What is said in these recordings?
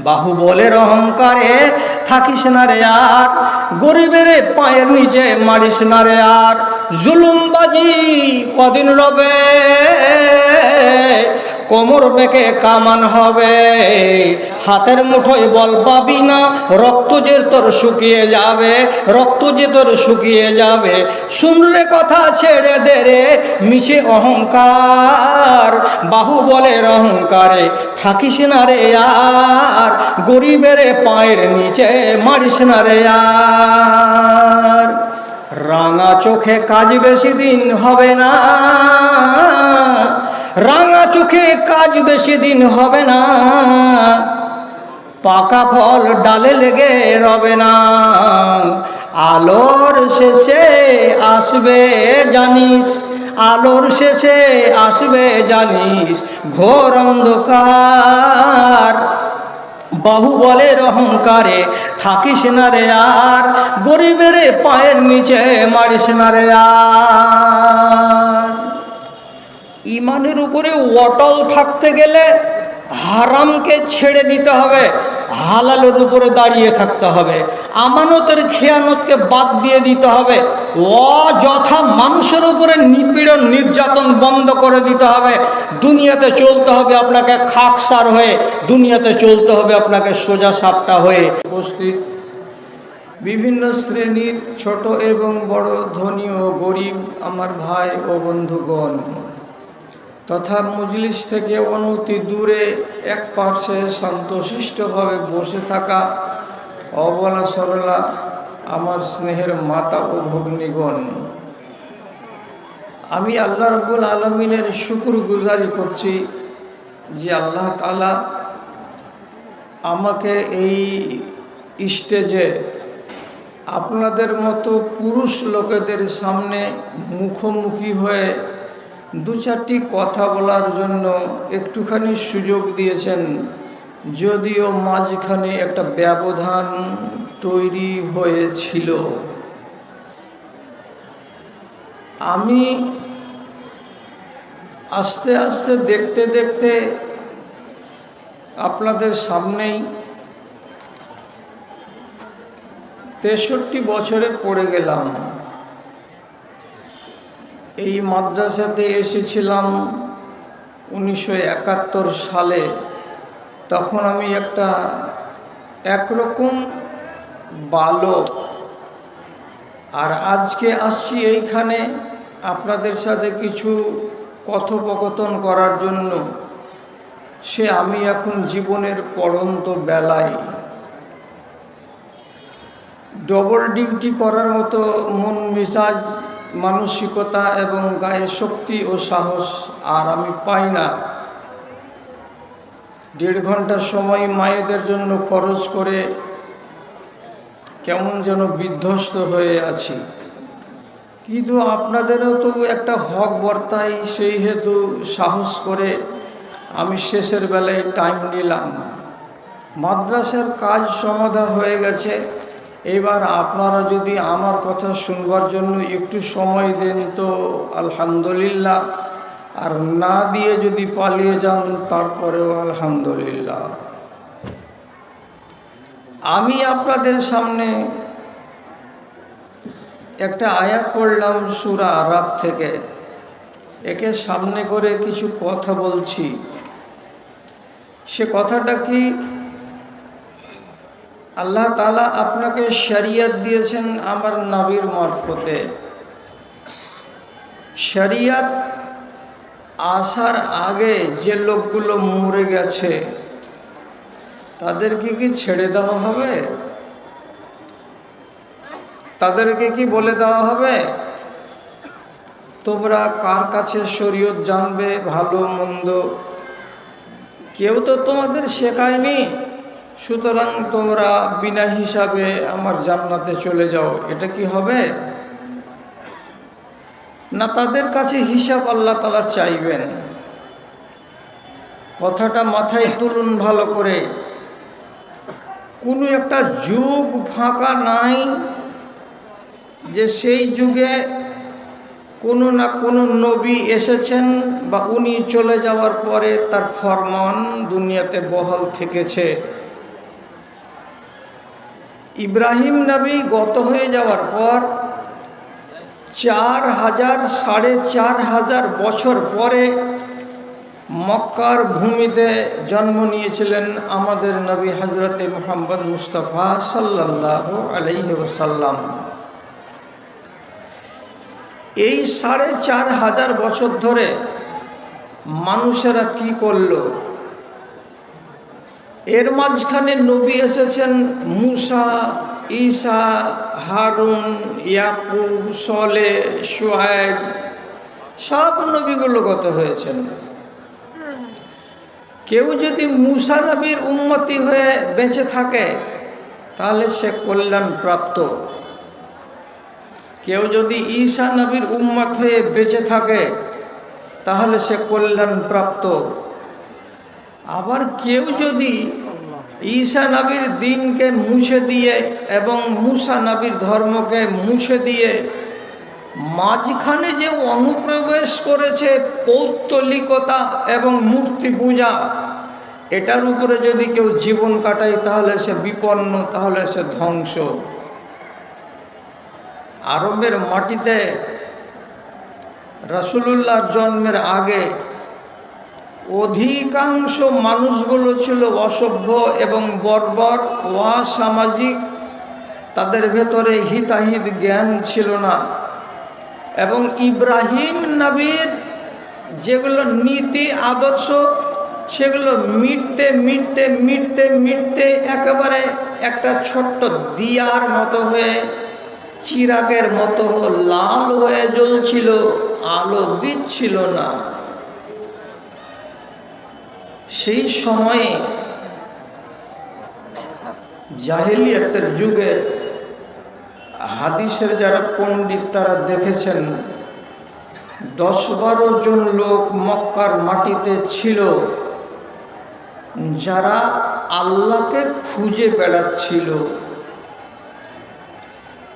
বাহুবলের অহংকারে থাকিস না রে আর, গরিবের পায়ের নিচে মারিস না রে আর। জুলুমবাজি কদিন রবে, কোমর বেঁকে কামান হবে। হাতের মুঠোয় বল পাবি না, রক্ত যে তোর শুকিয়ে যাবে, রক্ত যে তোর শুকিয়ে যাবে। শুনলে কথা ছেড়ে দে রে মিছে অহংকার, বাহুবলের অহংকারে থাকিস না রে আর, গরিবের পায়ের নিচে মারিস না রে আর। রাঙা চোখে কাজ বেশি দিন হবে না, রাঙা চোখে কাজ বেশি দিন হবে না, পাকা ফল ডালে লেগে রবে না। আলোর শেষে আসবে জানিস, আলোর শেষে আসবে জানিস ঘোর অন্ধকার। বাহুবলের অহংকারে থাকিস না রে আর, গরিবের পায়ের নিচে মারিস না রে আর। ইমানের উপরে অটল থাকতে গেলে হারামকে ছেড়ে দিতে হবে, হালালের উপরে দাঁড়িয়ে থাকতে হবে, আমানতের খেয়ানতকে বাদ দিয়ে দিতে হবে, অযথা মানুষের উপরে নিপীড়ন নির্যাতন বন্ধ করে দিতে হবে। দুনিয়াতে চলতে হবে আপনাকে খাকসার হয়ে, দুনিয়াতে চলতে হবে আপনাকে সোজা সাপটা হয়ে। উপস্থিত বিভিন্ন শ্রেণীর ছোট এবং বড়, ধনী ও গরিব আমার ভাই ও বন্ধুগণ, তথা মজলিস থেকে অনতি দূরে এক পার্শ্বে শান্তশিষ্টভাবে বসে থাকা অবলা সরলা আমার স্নেহের মাতা ও ভগ্নীগণ, আমি আল্লাহ রাব্বুল আলামিনের শুকরগুজারি করছি যে আল্লাহ তাআলা আমাকে এই স্টেজে আপনাদের মতো পুরুষ লোকেদের সামনে মুখোমুখি হয়ে দু চারটি কথা বলার জন্য একটুখানি সুযোগ দিয়েছেন। যদিও মাঝখানে একটা ব্যবধান তৈরি হয়েছিল, আমি আস্তে আস্তে দেখতে দেখতে আপনাদের সামনেই 63 বছরে পড়ে গেলাম। এই মাদ্রাসাতে এসেছিলাম 1971 সালে। তখন আমি একটা একরকম বালক, আর আজকে আসছি এইখানে আপনাদের সাথে কিছু কথোপকথন করার জন্য। সে আমি এখন জীবনের পড়ন্ত বেলায় ডবল ডিউটি করার মতো মন মেজাজ, মানসিকতা এবং গায়ে শক্তি ও সাহস আর আমি পাই না। 1.5 ঘন্টা সময় মায়েদের জন্য খরচ করে কেমন যেন বিধ্বস্ত হয়ে আছি। কিন্তু আপনাদেরও তো একটা হক বর্তাই, সেই হেতু সাহস করে আমি শেষের বেলায় টাইম নিলাম। মাদ্রাসার কাজ সমাধা হয়ে গেছে, এবার আপনারা যদি আমার কথা শুনবার জন্য একটু সময় দেন তো আলহামদুলিল্লাহ, আর না দিয়ে যদি পালিয়ে যান তারপরেও আলহামদুলিল্লাহ। আমি আপনাদের সামনে একটা আয়াত পড়লাম সূরা আরাফ থেকে, একে সামনে করে কিছু কথা বলছি। সে কথাটা কি, আল্লাহ তাআলা আপনাকে শরিয়ত দিয়েছেন আমার নবীর মারফতে। শরিয়ত আসার আগে যে লোকগুলো মরে গেছে তাদেরকে কি ছেড়ে দেওয়া হবে? তাদেরকে কি বলে দেওয়া হবে তোমরা কার কাছে শরীয়ত জানবে ভালো মন্দ? কেউ তো তোমাদের শেখায়নি, সুতরাং তোমরা বিনা হিসাবে আমার জান্নাতে চলে যাও, এটা কি হবে? না, তাদের কাছে হিসাব আল্লাহ তাআলা চাইবেন। কথাটা মাথায় তুলুন ভালো করে। কোনো একটা যুগ ফাঁকা নাই যে সেই যুগে কোনো না কোনো নবী এসেছেন বা উনি চলে যাওয়ার পরে তার ফরমান দুনিয়াতে বহাল থেকেছে। ইব্রাহিম নবী গত হয়ে যাওয়ার পর 4,000-4,500 বছর পরে মক্কার ভূমিতে জন্ম নিয়েছিলেন আমাদের নবী হজরতে মুহাম্মদ মুস্তাফা সাল্লাল্লাহু আলাইহি ওয়াসাল্লাম। এই 4,500 বছর ধরে মানুষেরা কি করলো? এর মাঝখানে নবী এসেছেন মুসা, ঈসা, হারুন, ইয়াকুব, সলে, শুআয়ব, সব নবীগুলো গত হয়েছেন। কেউ যদি মুসা নবীর উম্মতি হয়ে বেঁচে থাকে তাহলে সে কল্যাণ প্রাপ্ত। কেউ যদি ঈসা নবীর উম্মত হয়ে বেঁচে থাকে তাহলে সে কল্যাণ প্রাপ্ত। আবার কেউ যদি ঈসা নবীর দিনকে মুছে দিয়ে এবং মুসা নবীর ধর্মকে মুছে দিয়ে মাঝখানে যে অনুপ্রবেশ করেছে পৌত্তলিকতা এবং মূর্তি পূজা, এটার উপরে যদি কেউ জীবন কাটায় তাহলে সে বিপন্ন, তাহলে সে ধ্বংস। আরবের মাটিতে রাসূলুল্লাহর জন্মের আগে অধিকাংশ মানুষগুলো ছিল অসভ্য এবং বর্বর, অসামাজিক। তাদের ভেতরে হিতাহিত জ্ঞান ছিল না এবং ইব্রাহিম নবীর যেগুলো নীতি আদর্শ সেগুলো মিটতে মিটতে মিটতে মিটতে একেবারে একটা ছোট্ট দিয়ার মতো হয়ে, চিরাগের মতো লাল হয়ে জ্বলছিল, আলো দিচ্ছিল না। সেই সময়ে জাহেলিয়াতের যুগে হাদিসের যারা পণ্ডিত তারা দেখেছেন 10-12 জন লোক মক্কার মাটিতে ছিল যারা আল্লাহকে খুঁজে বেড়াচ্ছিল।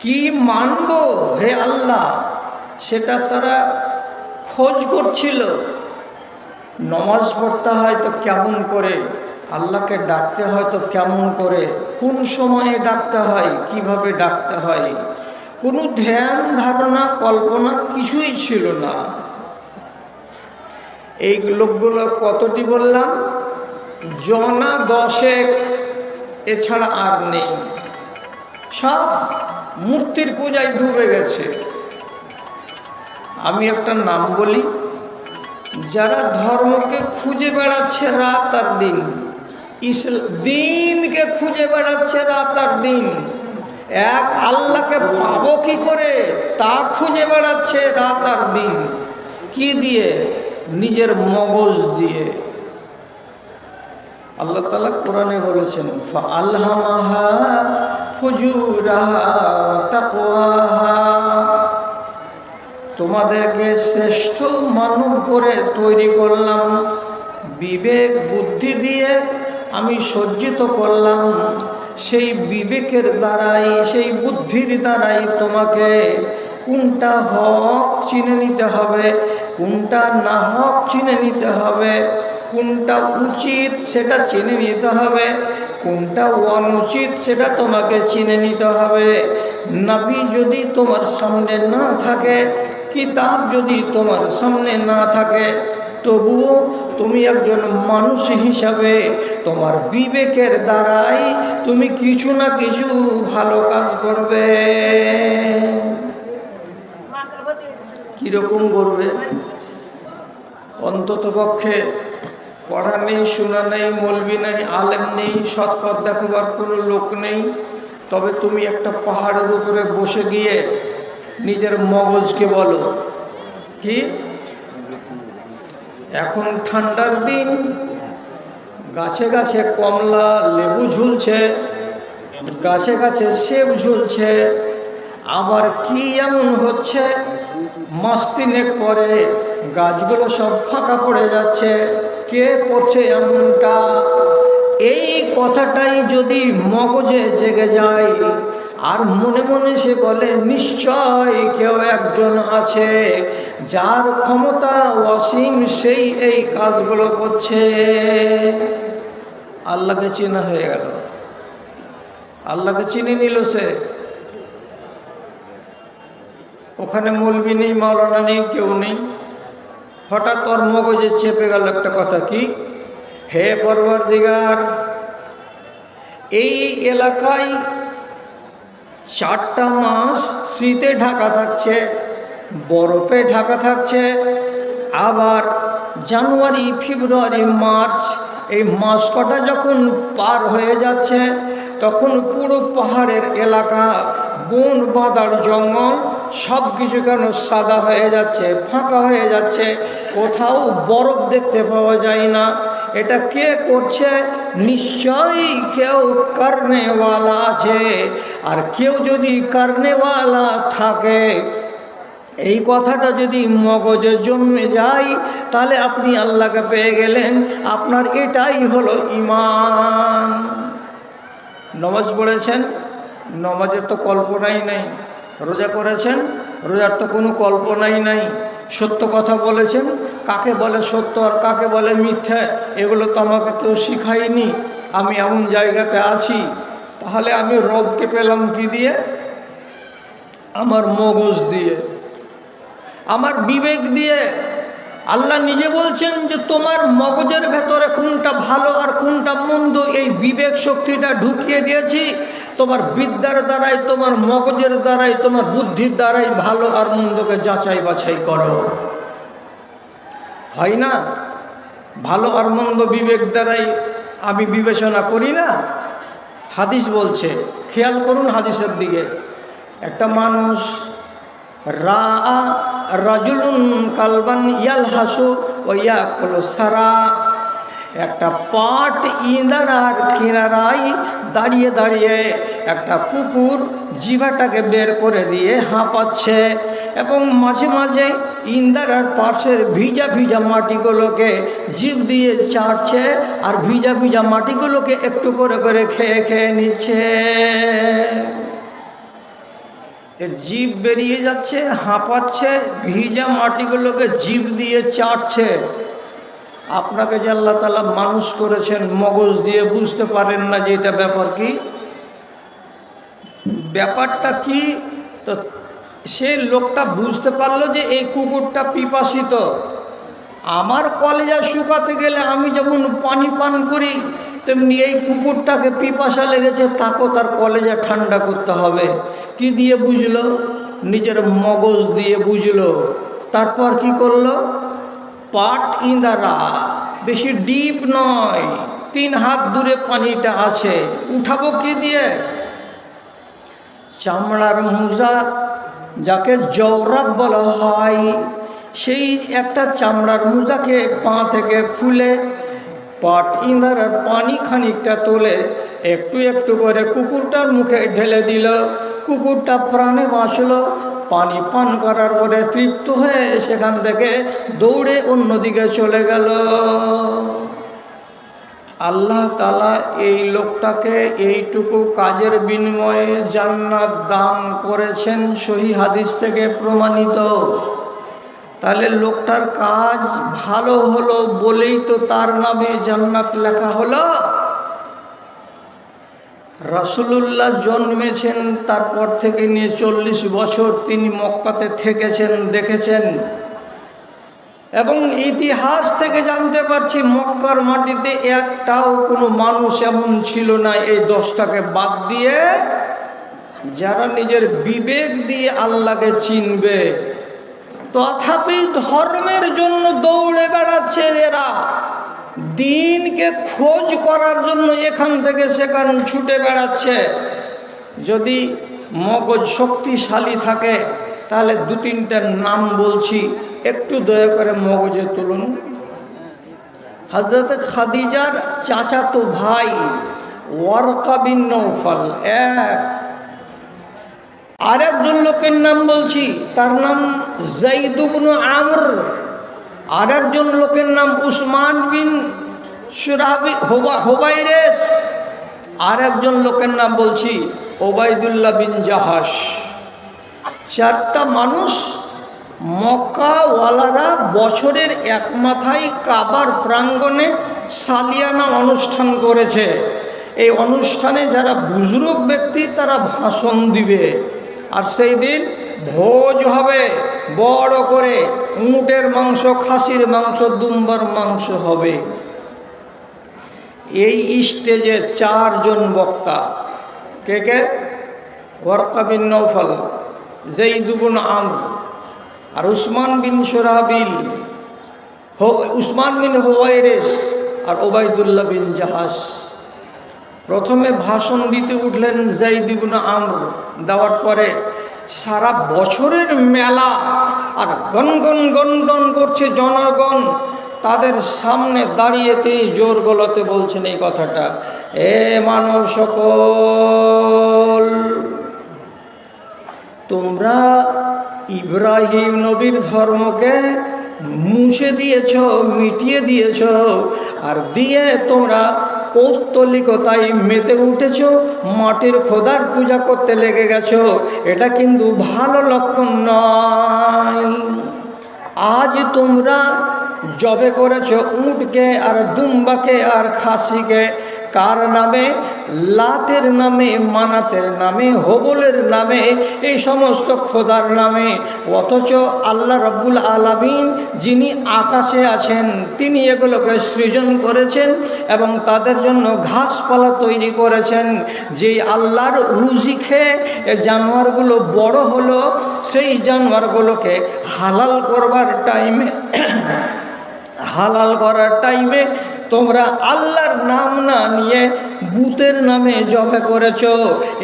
কি মানব হে আল্লাহ সেটা তারা খোঁজ করছিল। নমাজ পড়তে হয় তো কেমন করে, আল্লাহকে ডাকতে হয় তো কেমন করে, কোন সময়ে ডাকতে হয়, কিভাবে ডাকতে হয়, কোনো ধ্যান ধারণা কল্পনা কিছুই ছিল না। এই লোকগুলো কতটি বললাম? জনা 10, এছাড়া আর নেই। সব মূর্তির পূজায় ডুবে গেছে। আমি একটা নাম বলি, যারা ধর্মকে খুঁজে বেড়াচ্ছে রাত আর দিন, দিনকে খুঁজে বেড়াচ্ছে রাত আর দিন, এক আল্লাহকে পাবো কি করে তা খুঁজে বেড়াচ্ছে রাত আর দিন। কি দিয়ে? নিজের মগজ দিয়ে। আল্লাহ তাআলা কোরআনে বলেছেন ফাআলহামাহা ফুজুরাহা ওয়া তাকওয়াহা, তোমাদেরকে শ্রেষ্ঠ মানব করে তৈরি করলাম, বিবেক বুদ্ধি দিয়ে আমি সজ্জিত করলাম। সেই বিবেকের দ্বারাই, সেই বুদ্ধির দ্বারাই তোমাকে কোনটা হক চিনে নিতে হবে, কোনটা না হক চিনে নিতে হবে, কোনটা উচিত সেটা চিনে নিতে হবে, কোনটা অনুচিত সেটা তোমাকে চিনে নিতে হবে। নবী যদি তোমার সামনে না থাকে, কিতাব যদি তোমার সামনে না থাকে, তবুও তুমি একজন মানুষ হিসাবে তোমার বিবেকের দ্বারাই তুমি কিছু না কিছু ভালো কাজ করবে। কিরকম করবে? অন্তত পক্ষে পড়া নেই, শোনা নেই, মৌলবি নেই, আলেম নেই, সৎ পথ দেখাবার কোনো লোক নেই, তবে তুমি একটা পাহাড়ের উপরে বসে গিয়ে নিজের মগজকে বলো কি, এখন ঠান্ডার দিন, গাছে গাছে কমলা লেবু ঝুলছে, গাছে গাছে সেব ঝুলছে, আবার কি এমন হচ্ছে মাস 3 পরে গাছগুলো সব ফাঁকা পড়ে যাচ্ছে, কে করছে এমনটা? এই কথাটাই যদি মগজে জেগে যায় আর মনে মনে সে বলে নিশ্চয় কেউ একজন আছে যার ক্ষমতা অসীম, সেই এই কাজগুলো করছে, আল্লাহকে চেনা হয়ে গেল। আল্লাহকে চিনে নিল সে। ওখানে মৌলবি নেই, মাওলানা নেই, কেউ নেই। হঠাৎ ওর মগজে চেপে গেল একটা কথা, কি? হে পরওয়ারদিগার, এই এলাকায় 4টা মাস শীতে ঢাকা থাকছে, বরফে ঢাকা থাকছে, আবার জানুয়ারি, ফেব্রুয়ারি, মার্চ এই মাস কটা যখন পার হয়ে যাচ্ছে তখন পুরো পাহাড়ের এলাকা, বন বাদার জঙ্গল সব কিছু কেন সাদা হয়ে যাচ্ছে, ফাঁকা হয়ে যাচ্ছে, কোথাও বরফ দেখতে পাওয়া যায় না। এটা কে করছে? নিশ্চয়ই কেউ করনেওয়ালা আছে। আর কেউ যদি করনেওয়ালা থাকে, এই কথাটা যদি মগজে জন্মে যায়, তাহলে আপনি আল্লাহকে পেয়ে গেলেন। আপনার এটাই হলো ঈমান। নামাজ পড়েছেন, নামাজের তো কল্পনাই নাই। রোজা করেছেন, রোজার তো কোনো কল্পনাই নাই। সত্য কথা বলেছেন, কাকে বলে সত্য আর কাকে বলে মিথ্যা এগুলো তো আমাকে কেউ শিখায়নি। আমি এমন জায়গাতে আছি, তাহলে আমি রবকে পেলাম কি দিয়ে? আমার মগজ দিয়ে, আমার বিবেক দিয়ে। আল্লাহ নিজে বলছেন যে তোমার মগজের ভেতরে কোনটা ভালো আর কোনটা মন্দ, এই বিবেক শক্তিটা ঢুকিয়ে দিয়েছি। তোমার বিদ্যার দ্বারাই, তোমার মগজের দ্বারাই, তোমার বুদ্ধির দ্বারাই ভালো আর মন্দকে যাচাই বাছাই করো। হয় না? ভালো আর মন্দ বিবেক দ্বারাই আমি বিবেচনা করি না? হাদিস বলছে, খেয়াল করুন হাদিসের দিকে। একটা মানুষ রাজুলুন কালবান ইয়ালহাসু ওয়া ইয়াকুলু সারা, একটা পাট ইঁদারার কিনারায় দাঁড়িয়ে দাঁড়িয়ে একটা কুকুর জিভাটাকে বের করে দিয়ে হাঁপাচ্ছে এবং মাঝে মাঝে ইঁদারার পাশের ভিজা ভিজা মাটিগুলোকে জিভ দিয়ে চাটছে আর ভিজা ভিজা মাটিগুলোকে একটু করে করে খেয়ে খেয়ে নিচ্ছে। এর জিভ বেরিয়ে যাচ্ছে, হাঁপাচ্ছে, ভিজা মাটিগুলোকে জিভ দিয়ে চাটছে। আপনাকে যে আল্লাহ তাআলা মানুষ করেছেন মগজ দিয়ে, বুঝতে পারেন না যে এটা ব্যাপার কি, ব্যাপারটা কি? তো সেই লোকটা বুঝতে পারলো যে এই কুকুরটা পিপাসিত। আমার কলেজা শুকাতে গেলে আমি যেমন পানি পান করি, তেমনি এই কুকুরটাকে পিপাসা লেগেছে, তাকেও তার কলেজা ঠান্ডা করতে হবে। কি দিয়ে বুঝলো? নিজের মগজ দিয়ে বুঝলো। তারপর কি করলো? পাট ইঁদারা, বেশি ডিপ নয়, 3 হাত দূরে পানিটা আছে, উঠাবো কি দিয়ে? চামড়ার মোজা, যাকে জওরাব বলা হয়, সেই একটা চামড়ার মোজাকে পা থেকে খুলে পাট ইঁদারার পানি খানিকটা তুলে একটু একটু করে কুকুরটার মুখে ঢেলে দিল। কুকুরটা প্রাণে বাঁচল। পানি পান করার পরে তৃপ্ত হয়ে সেখান থেকে দৌড়ে অন্যদিকে চলে গেল। আল্লাহ তাআলা এই লোকটাকে এইটুকু কাজের বিনিময়ে জান্নাত দান করেছেন, সহিহ হাদিস থেকে প্রমাণিত। তাহলে লোকটার কাজ ভালো হলো বলেই তো তার নামে জান্নাত লেখা হলো। রাসূলুল্লাহ জন্মেছেন, তারপর থেকে নিয়ে 40 বছর তিনি মক্কাতে থেকেছেন, দেখেছেন। এবং ইতিহাস থেকে জানতে পারছি মক্কার মাটিতে একটাও কোনো মানুষ এমন ছিল না, এই 10টাকে বাদ দিয়ে, যারা নিজের বিবেক দিয়ে আল্লাহকে চিনবে। তথাপি ধর্মের জন্য দৌড়ে বেড়াচ্ছে এরা, দিনকে খোঁজ করার জন্য এখান থেকে সেখানে ছুটে বেড়াচ্ছে। যদি মগজ শক্তিশালী থাকে তাহলে 2-3টার নাম বলছি, একটু দয়া করে মগজে তুলুন। হযরত খাদিজার চাচাতো ভাই ওয়ারকা বিন নওফাল এক। আরেকজন লোকের নাম বলছি, তার নাম যায়েদ ইবনে আমর। আরেকজন লোকের নাম উসমান বিন সুরাবি হুবাইরেস। আরেকজন লোকের নাম বলছি ওবাইদুল্লাহ বিন জাহাশ। 4টা মানুষ মক্কাওয়ালারা বছরের এক মাথায় কাবার প্রাঙ্গণে সালিয়ানা অনুষ্ঠান করেছে। এই অনুষ্ঠানে যারা বুজুর্গ ব্যক্তি তারা ভাষণ দিবে, আর সেই দিন ভোজ হবে বড় করে, উটের মাংস, খাসির মাংস, দুম্বার মাংস হবে। এই স্টেজে 4 জন বক্তা। কে কে? ওয়ারকা বিন নওফাল, যায়েদ বিন আমর, আর উসমান বিন সুরাহবিল, উসমান বিন হুয়াইরিস, আর উবাইদুল্লাহ বিন জাহাশ। প্রথমে ভাষণ দিতে উঠলেন যায়েদ বিন আমর। দেওয়ার পরে সারা বছরের মেলা আর গনগন গনগন করছে জনগণ, তাদের সামনে দাঁড়িয়ে তিনি জোর গলাতে বলছেন এই কথাটা, এ মানব সকল, তোমরা ইব্রাহিম নবীর ধর্মকে মুছে দিয়েছ, মিটিয়ে দিয়েছ, আর দিয়ে তোমরা পৌত্তলিকতায় মেতে উঠেছ, মাটির খোদার পূজা করতে লেগে গেছ। এটা কিন্তু ভালো লক্ষণ নয়। আজ তোমরা জবে করেছ উটকে আর দুম্বাকে আর খাসিকে, কার নামে? লাতের নামে, মানাতের নামে, হবলের নামে, এই সমস্ত খোদার নামে। অথচ আল্লাহ রাব্বুল আলামিন যিনি আকাশে আছেন তিনি এগুলোকে সৃজন করেছেন এবং তাদের জন্য ঘাসপালা তৈরি করেছেন। যেই আল্লাহর রুজি খেয়ে এই জানোয়ারগুলো বড় হলো, সেই জানোয়ারগুলোকে হালাল করবার টাইমে তোমরা আল্লাহর নাম না নিয়ে বুতের নামে জবে করেছ।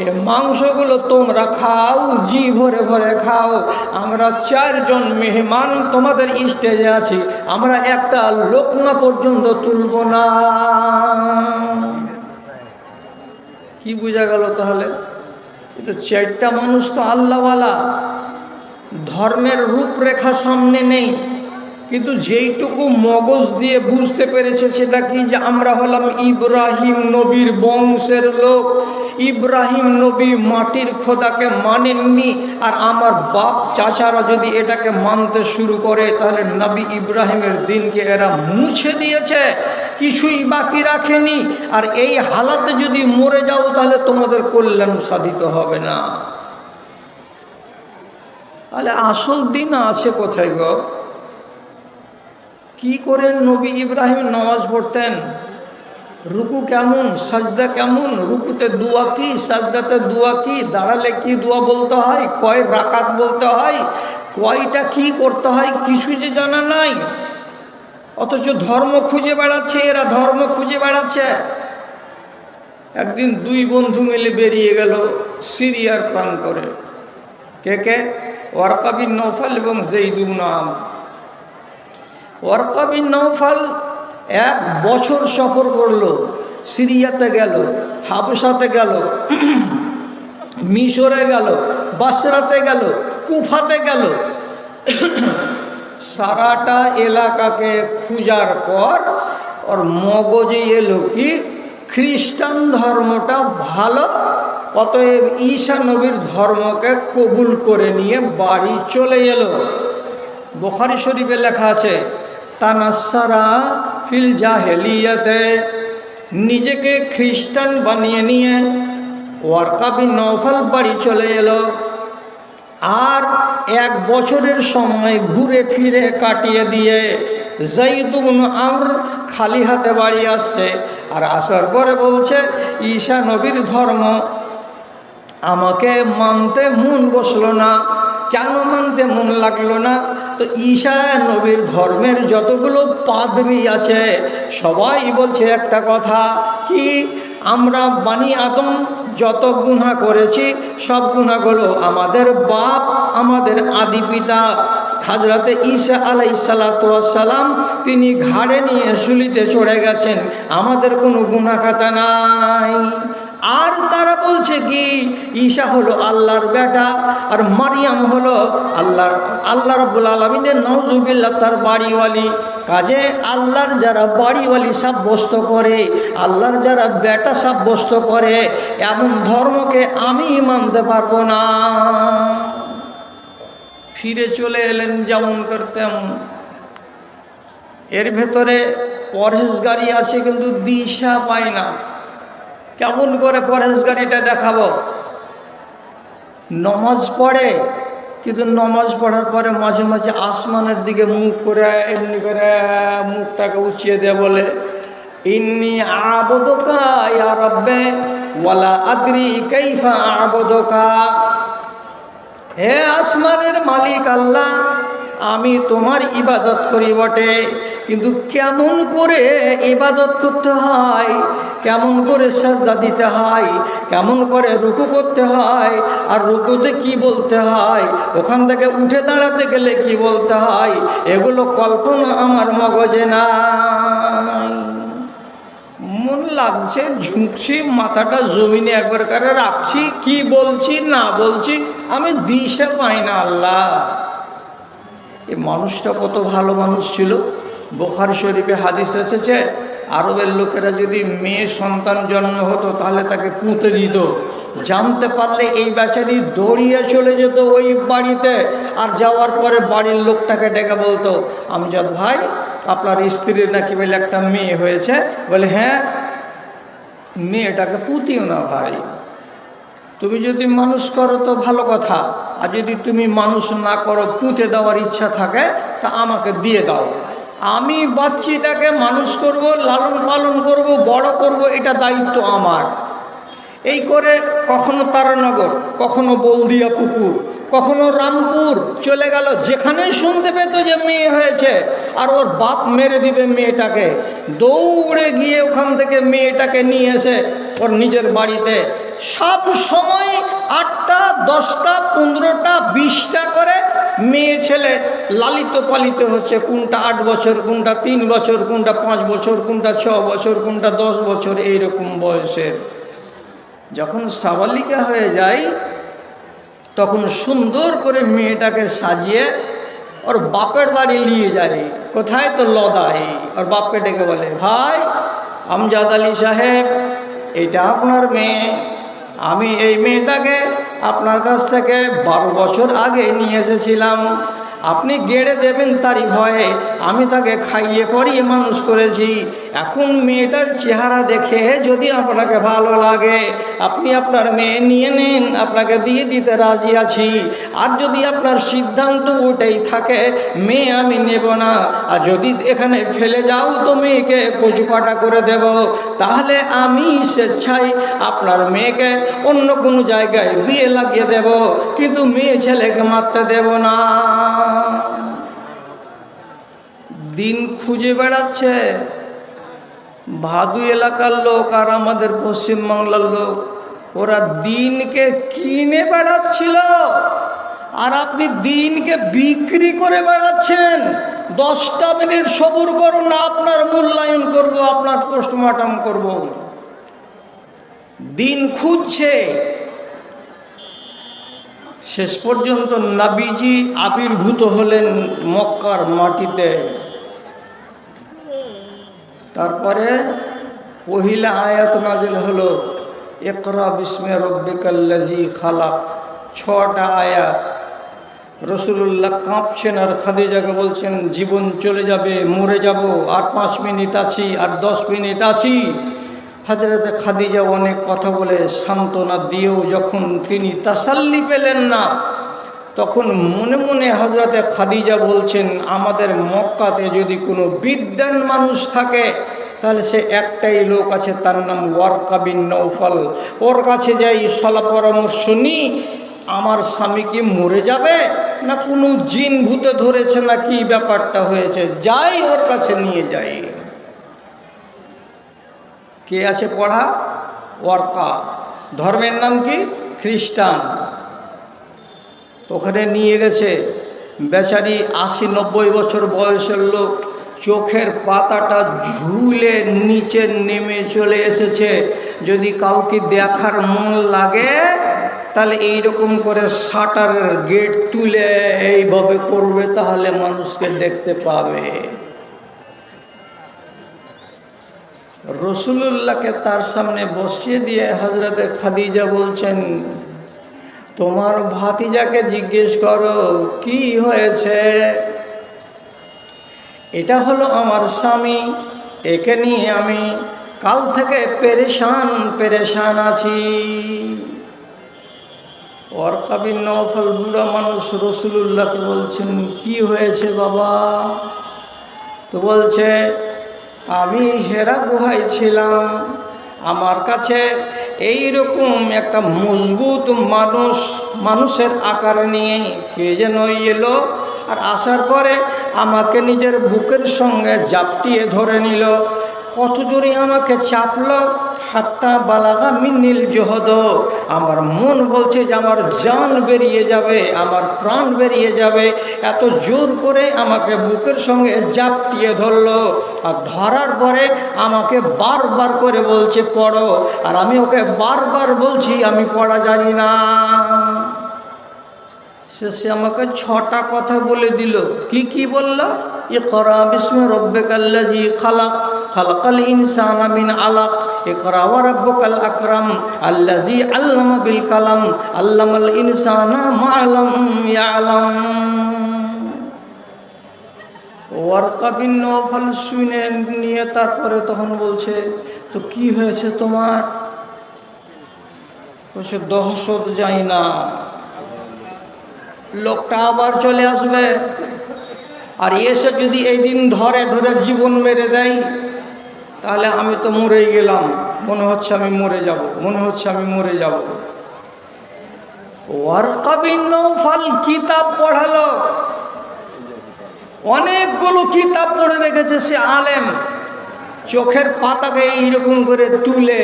এ মাংসগুলো তোমরা খাও, জি ভরে ভরে খাও। আমরা 4 জন মেহমান তোমাদের স্টেজে আছি, আমরা একটা লোকনা পর্যন্ত তুলব না। কি বোঝা গেল তাহলে? কিন্তু 4টা মানুষ তো আল্লাহওয়ালা, ধর্মের রূপরেখা সামনে নেই, কিন্তু যেইটুকু মগজ দিয়ে বুঝতে পেরেছে সেটা কি, যে আমরা হলাম ইব্রাহিম নবীর বংশের লোক। ইব্রাহিম নবী মাটির খোদাকে মানেননি, আর আমার বাপ চাচারা যদি এটাকে মানতে শুরু করে তাহলে নবী ইব্রাহিমের দিনকে এরা মুছে দিয়েছে, কিছুই বাকি রাখেনি। আর এই হালাতে যদি মরে যাও তাহলে তোমাদের কল্যাণ সাধিত হবে না। তাহলে আসল দিন আছে কোথায় গো? কি করেন নবী ইব্রাহিম নামাজ পড়তেন? রুকু কেমন, সাজদা কেমন? রুকুতে দোয়া কি, সাজদাতে দোয়া কি, দাঁড়ালে কি দোয়া বলতে হয়, কয় রাকাত বলতে হয়, কয়টা কি করতে হয়, কিছু যে জানা নাই। অথচ ধর্ম খুঁজে বেড়াচ্ছে, এরা ধর্ম খুঁজে বেড়াচ্ছে। একদিন 2 বন্ধু মিলে বেরিয়ে গেল সিরিয়ার প্রান্তরে। কে কে? ওয়ারকা বিন নওফাল এবং যায়েদ বিন আমর। ওয়ারকা বিন নওফাল 1 বছর সফর করলো, সিরিয়াতে গেল, হাবশাতে গেল, মিশরে গেল, বাসরাতে গেল, কুফাতে গেল। সারাটা এলাকাকে খুঁজার পর ওর মগজে এলো কি, খ্রিস্টান ধর্মটা ভালো, অতএব ঈসা নবীর ধর্মকে কবুল করে নিয়ে বাড়ি চলে এলো। বুখারী শরীফে লেখা আছে, তানাসারা ফিল জাহেলিয়াতে, নিজেকে খ্রিস্টান বানিয়ে নিয়ে ওয়ারকা বিন নওফাল বাড়ি চলে এলো। আর 1 বছরের সময় ঘুরে ফিরে কাটিয়ে দিয়ে যায়েদ বিন আমর খালি হাতে বাড়ি আসছে। আর আসার পরে বলছে, ঈসা নবীর ধর্ম আমাকে মানতে মন বসলো না। কেন মানতে মন লাগলো না? তো ঈসা নবীর ধর্মের যতগুলো পাদ্রী আছে সবাই বলছে একটা কথা, কি, আমরা বানি আদম যত গুনাহ করেছি সব গুনাহগুলো আমাদের বাপ, আমাদের আদি পিতা হযরতে ঈসা আলাইহিস সালাতু ওয়াস সালাম তিনি ঘাড়ে নিয়ে শুলিতে চড়ে গেছেন, আমাদের কোনো গুনাহ খাতা নাই। আর তারা বলছে কি, ঈসা হলো আল্লাহর বেটা আর মারিয়াম হলো আল্লাহ রাব্বুল আলামিনের নাউজুবিল্লাহ তার বাড়িওয়ালি। কাজে আল্লাহর যারা বাড়িওয়ালি সাব্যস্ত করে, আল্লাহর যারা বেটা সাব্যস্ত করে, এমন ধর্মকে আমি মানতে পারবো না। ফিরে চলে এলেন যেমন করতেন। এর ভেতরে পরহেজগারি আছে কিন্তু দিশা পায় না। কেমন করে পরেশগারিটা দেখাবো? নমাজ পড়ে, কিন্তু নমাজ পড়ার পরে মাঝে মাঝে আসমানের দিকে মুখ করে এমনি করে মুখটাকে উঁচিয়ে দিয়ে বলে, ইন্নি আবুদুকা ইয়া রাব্বে ওয়ালা আদরি কাইফা আবুদুকা। হে আসমানের মালিক আল্লাহ, আমি তোমার ইবাদত করি বটে, কিন্তু কেমন করে ইবাদত করতে হয়, কেমন করে সাজদা দিতে হয়, কেমন করে রুকু করতে হয়, আর রুকুতে কি বলতে হয়, ওখান থেকে উঠে দাঁড়াতে গেলে কি বলতে হয়, এগুলো কল্পনা আমার মগজে নাই। মন লাগছে, ঝুঁকছি, মাথাটা জমিনে একবার করে রাখছি, কি বলছি না বলছি আমি দিশে পাই না। আল্লাহ, এই মানুষটা কত ভালো মানুষ ছিল। বুখারী শরীফে হাদিস এসেছে, আরবের লোকেরা যদি মেয়ে সন্তান জন্ম হতো তাহলে তাকে পুঁতে দিত। জানতে পারলে এই বেচারি দৌড়িয়ে চলে যেত ওই বাড়িতে, আর যাওয়ার পরে বাড়ির লোকটাকে ডেকে বলতো, আমজাদ ভাই, আপনার স্ত্রীর নাকি বলে একটা মেয়ে হয়েছে। বলে, হ্যাঁ, মেয়েটাকে পুঁতিও না ভাই, তুমি যদি মানুষ করো তো ভালো কথা, আর যদি তুমি মানুষ না করো, পুঁতে দেওয়ার ইচ্ছা থাকে তা আমাকে দিয়ে দাও, আমি বাচ্চিটাকে মানুষ করব, লালন পালন করব, বড় করব, এটা দায়িত্ব আমার। এই করে কখনো তারানগর, কখনো বলদিয়া পুকুর, কখনো রামপুর চলে গেল, যেখানেই শুনতে পেত যে মেয়ে হয়েছে আর ওর বাপ মেরে দিবে মেয়েটাকে, দৌড়ে গিয়ে ওখান থেকে মেয়েটাকে নিয়ে এসে ওর নিজের বাড়িতে সব সময় 8টা 10টা 15টা 20টা করে মেয়ে ছেলে লালিত পালিত হচ্ছে, কোনটা 8 বছর, কোনটা 3 বছর, কোনটা 5 বছর, কোনটা 6 বছর, কোনটা 10 বছর, এইরকম বয়সের। যখন সাবালিকা হয়ে যায় তখন সুন্দর করে মেয়েটাকে সাজিয়ে ওর বাপের বাড়ি নিয়ে যায়। কোথায়? তো লদাই। ওর বাপকে ডেকে বলে, ভাই আমজাদ আলী সাহেব, এটা আপনার মেয়ে, আমি এই মেয়েটাকে আপনার কাছ থেকে 12 বছর আগে নিয়ে এসেছিলাম, আপনি গেড়ে দেবেন তারই ভয়ে আমি তাকে খাইয়ে পরিয়ে মানুষ করেছি। এখন মেয়েটার চেহারা দেখে যদি আপনাকে ভালো লাগে আপনি আপনার মেয়ে নিয়ে নেন, আপনাকে দিয়ে দিতে রাজি আছি। আর যদি আপনার সিদ্ধান্ত ওটাই থাকে মেয়ে আমি নেব না, আর যদি এখানে ফেলে যাও তো মেয়েকে কচু কাটা করে দেব, তাহলে আমি স্বেচ্ছায় আপনার মেয়েকে অন্য কোনো জায়গায় বিয়ে লাগিয়ে দেব, কিন্তু মেয়ে ছেলেকে মারতে দেব না। দিন খুঁজে বেড়াচ্ছে ভাদু এলাকার লোক আর আমাদের পশ্চিমবাংলার লোক, ওরা দিনকে কিনে বেড়াচ্ছিল আর আপনি দিনকে বিক্রি করে বেড়াচ্ছেন। 10টা মিনিট সবুর করুন না, আপনার মূল্যায়ন করব, আপনার পোস্টমর্টম করব। দিন খুঁজছে। শেষ পর্যন্ত নবীজি আবির্ভূত হলেন মক্কার মাটিতে। তারপরে পহিলা আয়াত নাজিল হলো, ইকরা বিস্মে রব্বিকাল্লাযী খালাক। 6টা আয়াত। রাসূলুল্লাহ কাঁপছেন আর খাদিজাকে বলছেন, জীবন চলে যাবে, মরে যাব, আর 5 মিনিট আছি, আর 10 মিনিট আছি। হযরতে খাদিজা অনেক কথা বলে সান্ত্বনা দিয়েও যখন তিনি তাসাল্লি পেলেন না, তখন মনে মনে হযরতে খাদিজা বলছেন, আমাদের মক্কাতে যদি কোনো বিদ্বান মানুষ থাকে তাহলে সে একটাই লোক আছে, তার নাম ওয়ারকা বিন নওফল। ওর কাছে যাই, সলা পরামর্শ নিই, আমার স্বামী কি মরে যাবে না কোনো জিন ভূতে ধরেছে না কি ব্যাপারটা হয়েছে, যাই ওর কাছে নিয়ে যাই। কে আছে পড়া? ওয়ারকা। ধর্মের নাম কি? খ্রিস্টান। ওখানে নিয়ে গেছে। বেচারি 80-90 বছর বয়সের লোক, চোখের পাতাটা ঝুলে নিচে নেমে চলে এসেছে। যদি কাউকে দেখার মন লাগে তাহলে এইরকম করে শাটারের গেট তুলে এইভাবে করবে, তাহলে মানুষকে দেখতে পাবে। রাসূলুল্লাহকে তার সামনে বসিয়ে দিয়ে হযরতে খাদিজা বলছেন, তোমার ভাতিজাকে জিজ্ঞেস করো কি হয়েছে। এটা হলো আমার স্বামী, একে নিয়ে আমি কাল থেকে পেরেশান পেরেশান আছি। ওয়ারকা বিন নওফল বুড়া মানুষ রাসূলুল্লাহকে বলছেন, কি হয়েছে বাবা? তো বলছে, আমি হেরা গুহায় ছিলাম, আমার কাছে এই রকম একটা মজবুত মানুষের আকার নিয়ে কে যেন এলো, আর আসার পরে আমাকে নিজের বুকের সঙ্গে জাপটিয়ে ধরে নিল। কত জোরে আমাকে চাপলো, হাত্তা বালাগা মিন্নিল জহদ, আমার মন বলছে যে আমার জান বেরিয়ে যাবে, আমার প্রাণ বেরিয়ে যাবে। এত জোর করে আমাকে বুকের সঙ্গে জাপটিয়ে ধরলো, আর ধরার পরে আমাকে বারবার করে বলছে পড়ো, আর আমি ওকে বারবার বলছি আমি পড়া জানি না। শেষে আমাকে 6টা কথা বলে দিল। কি বলল? ইকরা বিস্মি রাব্বিকাল্লাযী খালাক, খালাকাল ইনসানা মিন আলাক, ইকরা ওয়া রাব্বুকাল আকরাম আল্লাযী আল্লামা বিল কালাম, আল্লামাল ইনসানা মা লাম ইয়ালাম। ওয়ারকা বিন নওফল শুনে নিয়ে তারপরে তখন বলছে, তো কি হয়েছে তোমার? বলছে, দহশত যাই না, লোকটা আবার চলে আসবে, আর এসে যদি এই দিন ধরে ধরে জীবন মেরে দেয়, তাহলে আমি তো মরেই গেলাম, মনে হচ্ছে আমি মরে যাব, মনে হচ্ছে আমি মরে যাব। ওয়ারকা বিন নওফল কিতাব পড়ালো, অনেকগুলো কিতাব পড়ে রেখেছে সে আলেম। চোখের পাতাকে এইরকম করে তুলে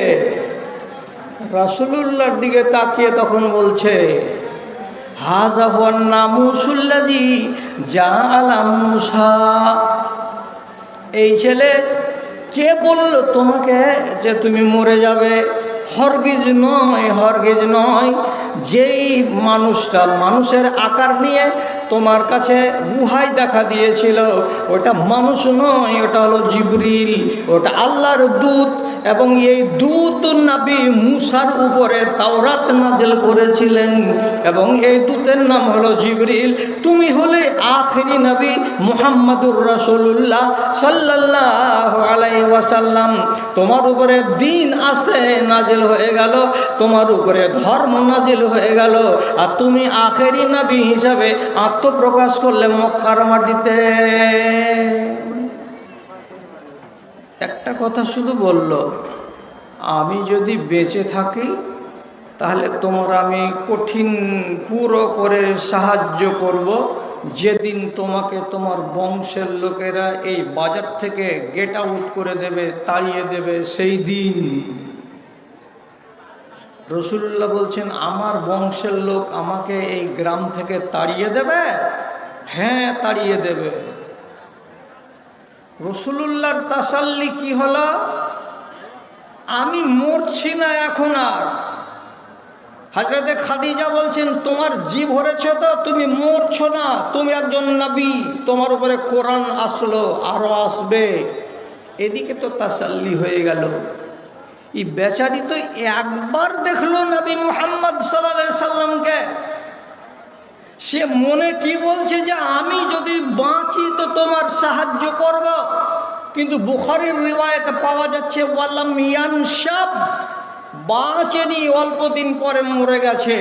রাসূলুল্লাহর দিকে তাকিয়ে তখন বলছে, হাযা হুয়ান নামুসুল্লাযী জাআলা মূসা। এই ছেলে কে বলল তোমাকে যে তুমি মরে যাবে? হরগিজ নয়, হরগিজ নয়। যেই মানুষটা মানুষের আকার নিয়ে তোমার কাছে গুহায় দেখা দিয়েছিল, ওটা মানুষ নয়, ওটা হলো জিবরিল, ওটা আল্লাহর দূত। এবং এই দূত নবী মূসার উপরে তাওরাত নাযিল করেছিলেন, এবং এই দূতের নাম হলো জিবরিল। তুমি হলে আখিরি নবী মুহাম্মাদুর রাসূলুল্লাহ সাল্লাল্লাহু আলাইহি ওয়াসাল্লাম। তোমার উপরে দ্বীন আসতে নাযিল হয়ে গেল, তোমার উপরে ধর্ম নাযিল হয়ে গেল, আর তুমি আখিরি নবী হিসাবে আত্মপ্রকাশ করলে মক্কার মাটিতে। একটা কথা শুধু বলল, আমি যদি বেঁচে থাকি তাহলে তোমরা আমি কঠিন পুরো করে সাহায্য করব, যেদিন তোমাকে তোমার বংশের লোকেরা এই বাজার থেকে গেট আউট করে দেবে, তাড়িয়ে দেবে, সেই দিন। রাসূলুল্লাহ বলছেন, আমার বংশের লোক আমাকে এই গ্রাম থেকে তাড়িয়ে দেবে? হ্যাঁ, তাড়িয়ে দেবে। রাসূলুল্লাহর তাসাল্লি কি হলো? আমি মরছি না এখন আর। হযরতে খাদিজা বলছেন, তোমার জিভ হরেছ তো, তুমি মরছো না, তুমি একজন নবী, তোমার উপরে কোরআন আসলো, আরো আসবে। এদিকে তো তাসাল্লি হয়ে গেল। এই বেচারি তো একবার দেখলো নবী মুহাম্মদ সাল্লাল্লাহু আলাইহি সাল্লামকে, সে মনে কি বলছে যে আমি যদি বাঁচি তো তোমার সাহায্য করব। কিন্তু বুখারীর রিওয়ায়াতে পাওয়া যাচ্ছে ওয়ালাম ইয়ানশাব, বাঁচেনি, অল্প দিন পরে মরে গেছে।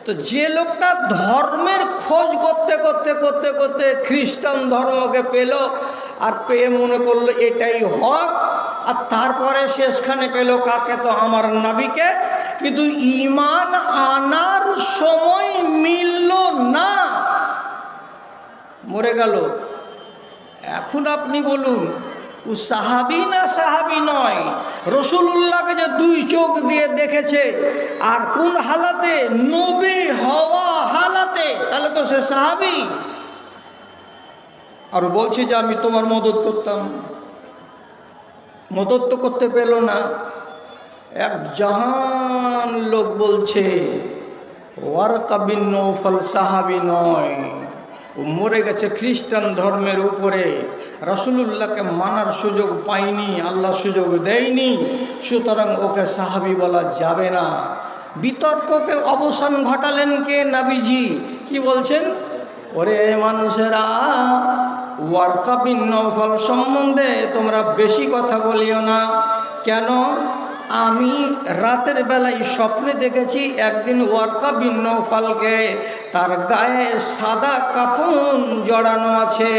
তো যে লোকটা ধর্মের খোঁজ করতে করতে করতে করতে খ্রিস্টান ধর্মকে পেল, আর পেয়ে মনে করলো এটাই হক, আর তারপরে শেষখানে পেল কাকে? তো আমার নবীকে। কিন্তু ঈমান আনার সময় মিলল না, মরে গেল। এখন আপনি বলুন, ও সাহাবী না সাহাবী নয়? রাসূলুল্লাহকে যে 2 চোখ দিয়ে দেখেছে, আর কোন হালাতে? নবী হওয়া হালাতে, তাহলে তো সে সাহাবী। আর বলছে যে আমি তোমার মদত করতাম, মদত তো করতে পেল না। এক জাহান লোক বলছে ওয়ারকা বিন নওফল সাহাবী নয়, ও মরে গেছে খ্রিস্টান ধর্মের উপরে, রাসূলুল্লাহকে মানার সুযোগ পায়নি, আল্লাহ সুযোগ দেয়নি, সুতরাং ওকে সাহাবী বলা যাবে না। বিতর্ককে অবসান ঘটালেন কে? নবীজি। কি বলছেন? ওরে মানুষেরা, ওয়ারকা বিন নওফল সম্বন্ধে তোমরা বেশি কথা বলিও না, কেন? আমি রাতের বেলায় স্বপ্নে দেখেছি একদিন ওয়ারকা বিন নওফালকে তার গায়ে সাদা কাফন জড়ানো আছে,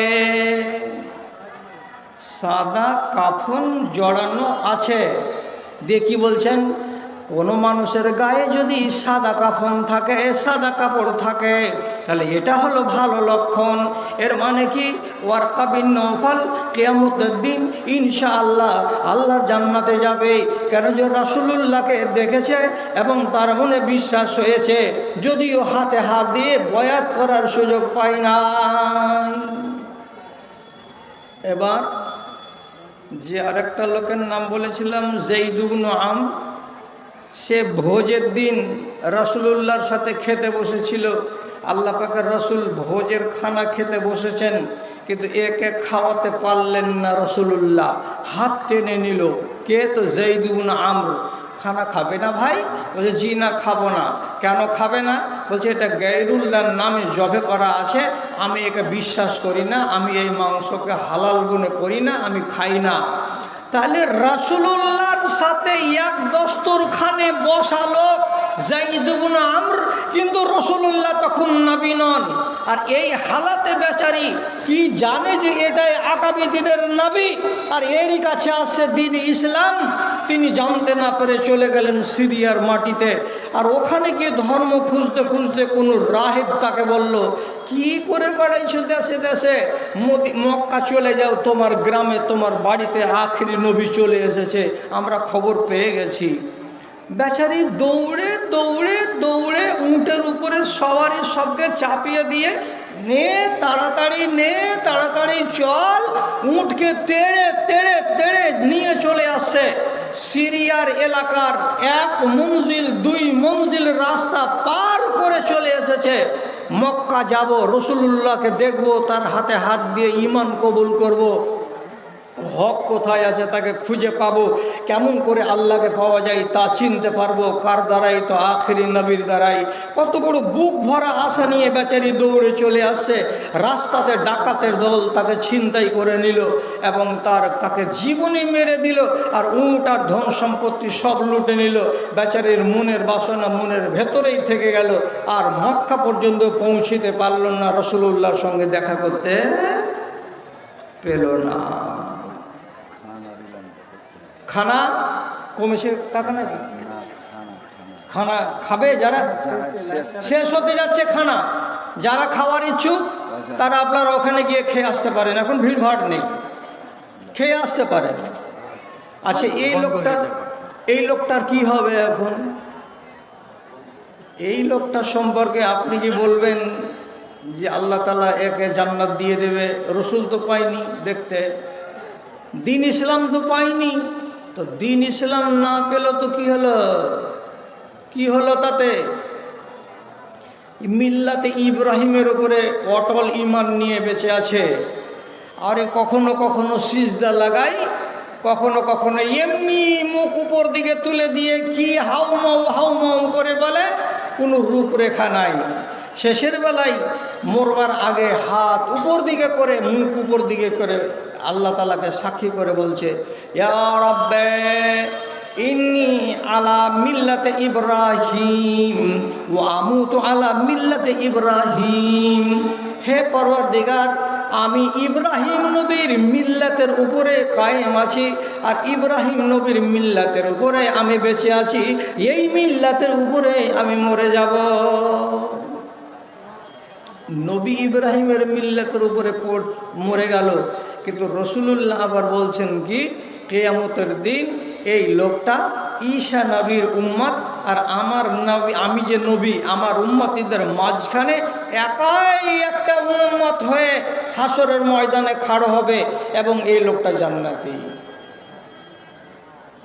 সাদা কাফন জড়ানো আছে। দিয়ে কি বলছেন? কোনো মানুষের গায়ে যদি সাদা কাফন থাকে, সাদা কাপড় থাকে, তাহলে এটা হলো ভালো লক্ষণ। এর মানে কি? ওয়ারকা বিন নওফাল কিয়ামতের দিন ইনশাআল্লাহ আল্লাহর জান্নাতে যাবে। কেন? যে রাসূলুল্লাহকে দেখেছে এবং তার মনে বিশ্বাস হয়েছে, যদিও হাতে হাত দিয়ে বয়াত করার সুযোগ পায় নাই। এবার যে আরেকটা লোকের নাম বলেছিলাম, যায়েদ ইবনে আমর, সে ভোজের দিন রাসূলুল্লাহর সাথে খেতে বসেছিল। আল্লাহ পাকের রাসূল ভোজের খানা খেতে বসেছেন, কিন্তু একে খাওয়াতে পারলেন না রাসূলুল্লাহ। হাত টেনে নিল। কে? তো যায়েদ ইবনে আমর। খানা খাবে না ভাই? বলছে জি না, খাবো না। কেন খাবে না? বলছে এটা গায়রুল্লাহর নামে জবে করা আছে, আমি একে বিশ্বাস করি না, আমি এই মাংসকে হালাল গুণে করি না, আমি খাই না। তাহলে রাসূলুল্লাহর সাথে এক দস্তরখানে বসা লোক যায়েদ ইবনে আমর, কিন্তু রাসূলুল্লাহ তখন নবী নন। আর এই হালাতে বেচারি কি জানে যে এটাই আগামী দিনের নবী, আর এরই কাছে আসছে দিন ইসলাম। তিনি জানতে না পেরে চলে গেলেন সিরিয়ার মাটিতে। আর ওখানে গিয়ে ধর্ম খুঁজতে খুঁজতে কোনো রাহিব তাকে বলল, কি করে বেড়াইছো দেশে দেশে? মক্কা চলে যাও, তোমার গ্রামে তোমার বাড়িতে আখেরি নবী চলে এসেছে, আমরা খবর পেয়ে গেছি। বেচারি দৌড়ে দৌড়ে দৌড়ে উটের উপরে সবারই সবকে চাপিয়ে দিয়ে, নে তাড়াতাড়ি নে, তাড়াতাড়ি চল। উটকে তেড়ে তেড়ে তেড়ে নিয়ে চলে আসছে সিরিয়ার এলাকার 1 মঞ্জিল 2 মঞ্জিল রাস্তা পার করে চলে এসেছে। মক্কা যাব, রাসূলুল্লাহকে দেখব, তার হাতে হাত দিয়ে ঈমান কবুল করব। হক কোথায় আছে তাকে খুঁজে পাবো, কেমন করে আল্লাহকে পাওয়া যায় তা চিনতে পারবো। কার দ্বারাই? তো আখেরি নবীর দ্বারাই। কত বড় বুক ভরা আশা নিয়ে বেচারি দৌড়ে চলে আসছে। রাস্তাতে ডাকাতের দল তাকে ছিনতাই করে নিল এবং তাকে জীবনে মেরে দিল, আর উট আর ধন সম্পত্তি সব লুটে নিল। বেচারির মনের বাসনা মনের ভেতরেই থেকে গেল, আর মক্কা পর্যন্ত পৌঁছিতে পারল না, রাসূলুল্লাহর সঙ্গে দেখা করতে পেল না। খানা কমেছে টাকা নাকি? খানা খাবে যারা, শেষ হতে যাচ্ছে খানা। যারা খাওয়ার ইচ্ছুক তারা আপনারা ওখানে গিয়ে খেয়ে আসতে পারেন, এখন ভিড়ভাড় নেই, খেয়ে আসতে পারেন। আচ্ছা, এই লোকটার কি হবে এখন? এই লোকটা সম্পর্কে আপনি কি বলবেন যে আল্লাহ তাআলা একে জান্নাত দিয়ে দেবে? রসুল তো পাইনি দেখতে, দিন ইসলাম তো পাইনি। তো দিন ইসলাম না পেল তো কি হলো? কি হলো তাতে? মিল্লাতে ইব্রাহিমের উপরে অটল ঈমান নিয়ে বেঁচে আছে। আরে কখনো কখনো সিজদা লাগাই, কখনো কখনো এমনি মুখ উপর দিকে তুলে দিয়ে কি হাউমাউ করে বলে, কোনো রূপরেখা নাই। শেষের বেলায় মরবার আগে হাত উপর দিকে করে, মুখ উপর দিকে করে আল্লাহ তাআলাকে সাক্ষী করে বলছে, ইয়া রাব্বে ইন্নী আলা মিল্লাতে ইব্রাহিম ওয়া আমুতু আলা মিল্লাতে ইব্রাহিম। হে পরওয়ারদিগার, আমি ইব্রাহিম নবীর মিল্লাতের উপরে কায়েম আছি, আর ইব্রাহিম নবীর মিল্লাতের উপরে আমি বেঁচে আছি, এই মিল্লাতের উপরে আমি মরে যাব। নবী ইব্রাহিমের মিল্লাতের উপরে মরে গেল, কিন্তু রাসূলুল্লাহ আবার বলছেন কি, কিয়ামতের দিন এই লোকটা ঈসা নবীর উম্মত, আর আমার নবী, আমি যে নবী, আমার উম্মতীদের মাঝখানে একাই একটা উম্মত হয়ে হাসরের ময়দানে খাড়া হবে, এবং এই লোকটা জান্নাতি।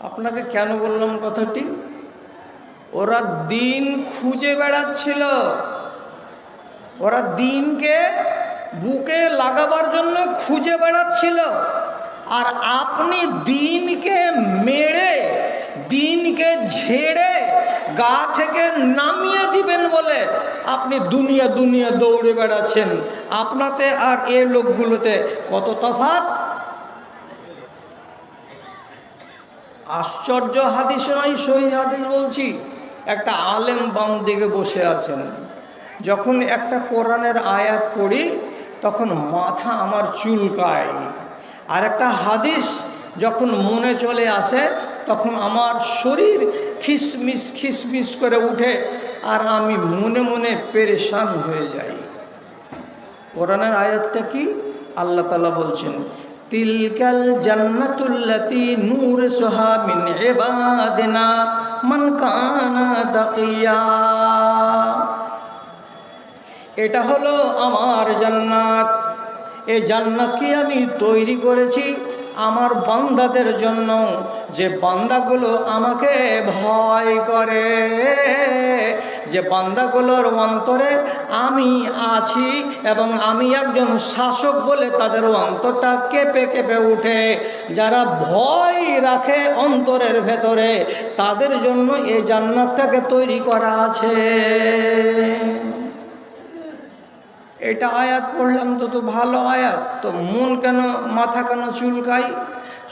আপনাকে কেন বললাম কথাটি? ওরা দিন খুঁজে বেড়াচ্ছিল, ওরা দিনকে বুকে লাগাবার জন্য খুঁজে বেড়াচ্ছিল। আর আপনি দিনকে মেরে, দিনকে ঝেড়ে গা থেকে নামিয়ে দিবেন বলে আপনি দুনিয়া দুনিয়া দৌড়ে বেড়াচ্ছেন। আপনাতে আর এ লোকগুলোতে কত তফাৎ! আশ্চর্য হাদিস নয়, সহিহ হাদিস বলছি। একটা আলেম বাম দিকে বসে আছেন, যখন একটা কোরআনের আয়াত পড়ি তখন মাথা আমার চুলকায়, আর একটা হাদিস যখন মনে চলে আসে তখন আমার শরীর খিসমিস খিসমিস করে উঠে, আর আমি মনে মনে পেরেশান হয়ে যাই। কোরআনের আয়াতটা কি? আল্লাহ তাআলা বলছেন, তিলকাল জান্নাতুল্লাতী নূরুসুহা মিন ইবাদিনা মান কানা তাকিয়া। এটা হলো আমার জান্নাত। এই জান্নাতকে আমি তৈরি করেছি আমার বান্দাদের জন্য, যে বান্দাগুলো আমাকে ভয় করে, যে বান্দাগুলোর অন্তরে আমি আছি এবং আমি একজন শাসক বলে তাদের অন্তরটা কেঁপে কেঁপে উঠে। যারা ভয় রাখে অন্তরের ভেতরে, তাদের জন্য এই জান্নাতটাকে তৈরি করা আছে। এটা আয়াত পড়লাম তো ভালো আয়াত, তো মন কেন, মাথা কেন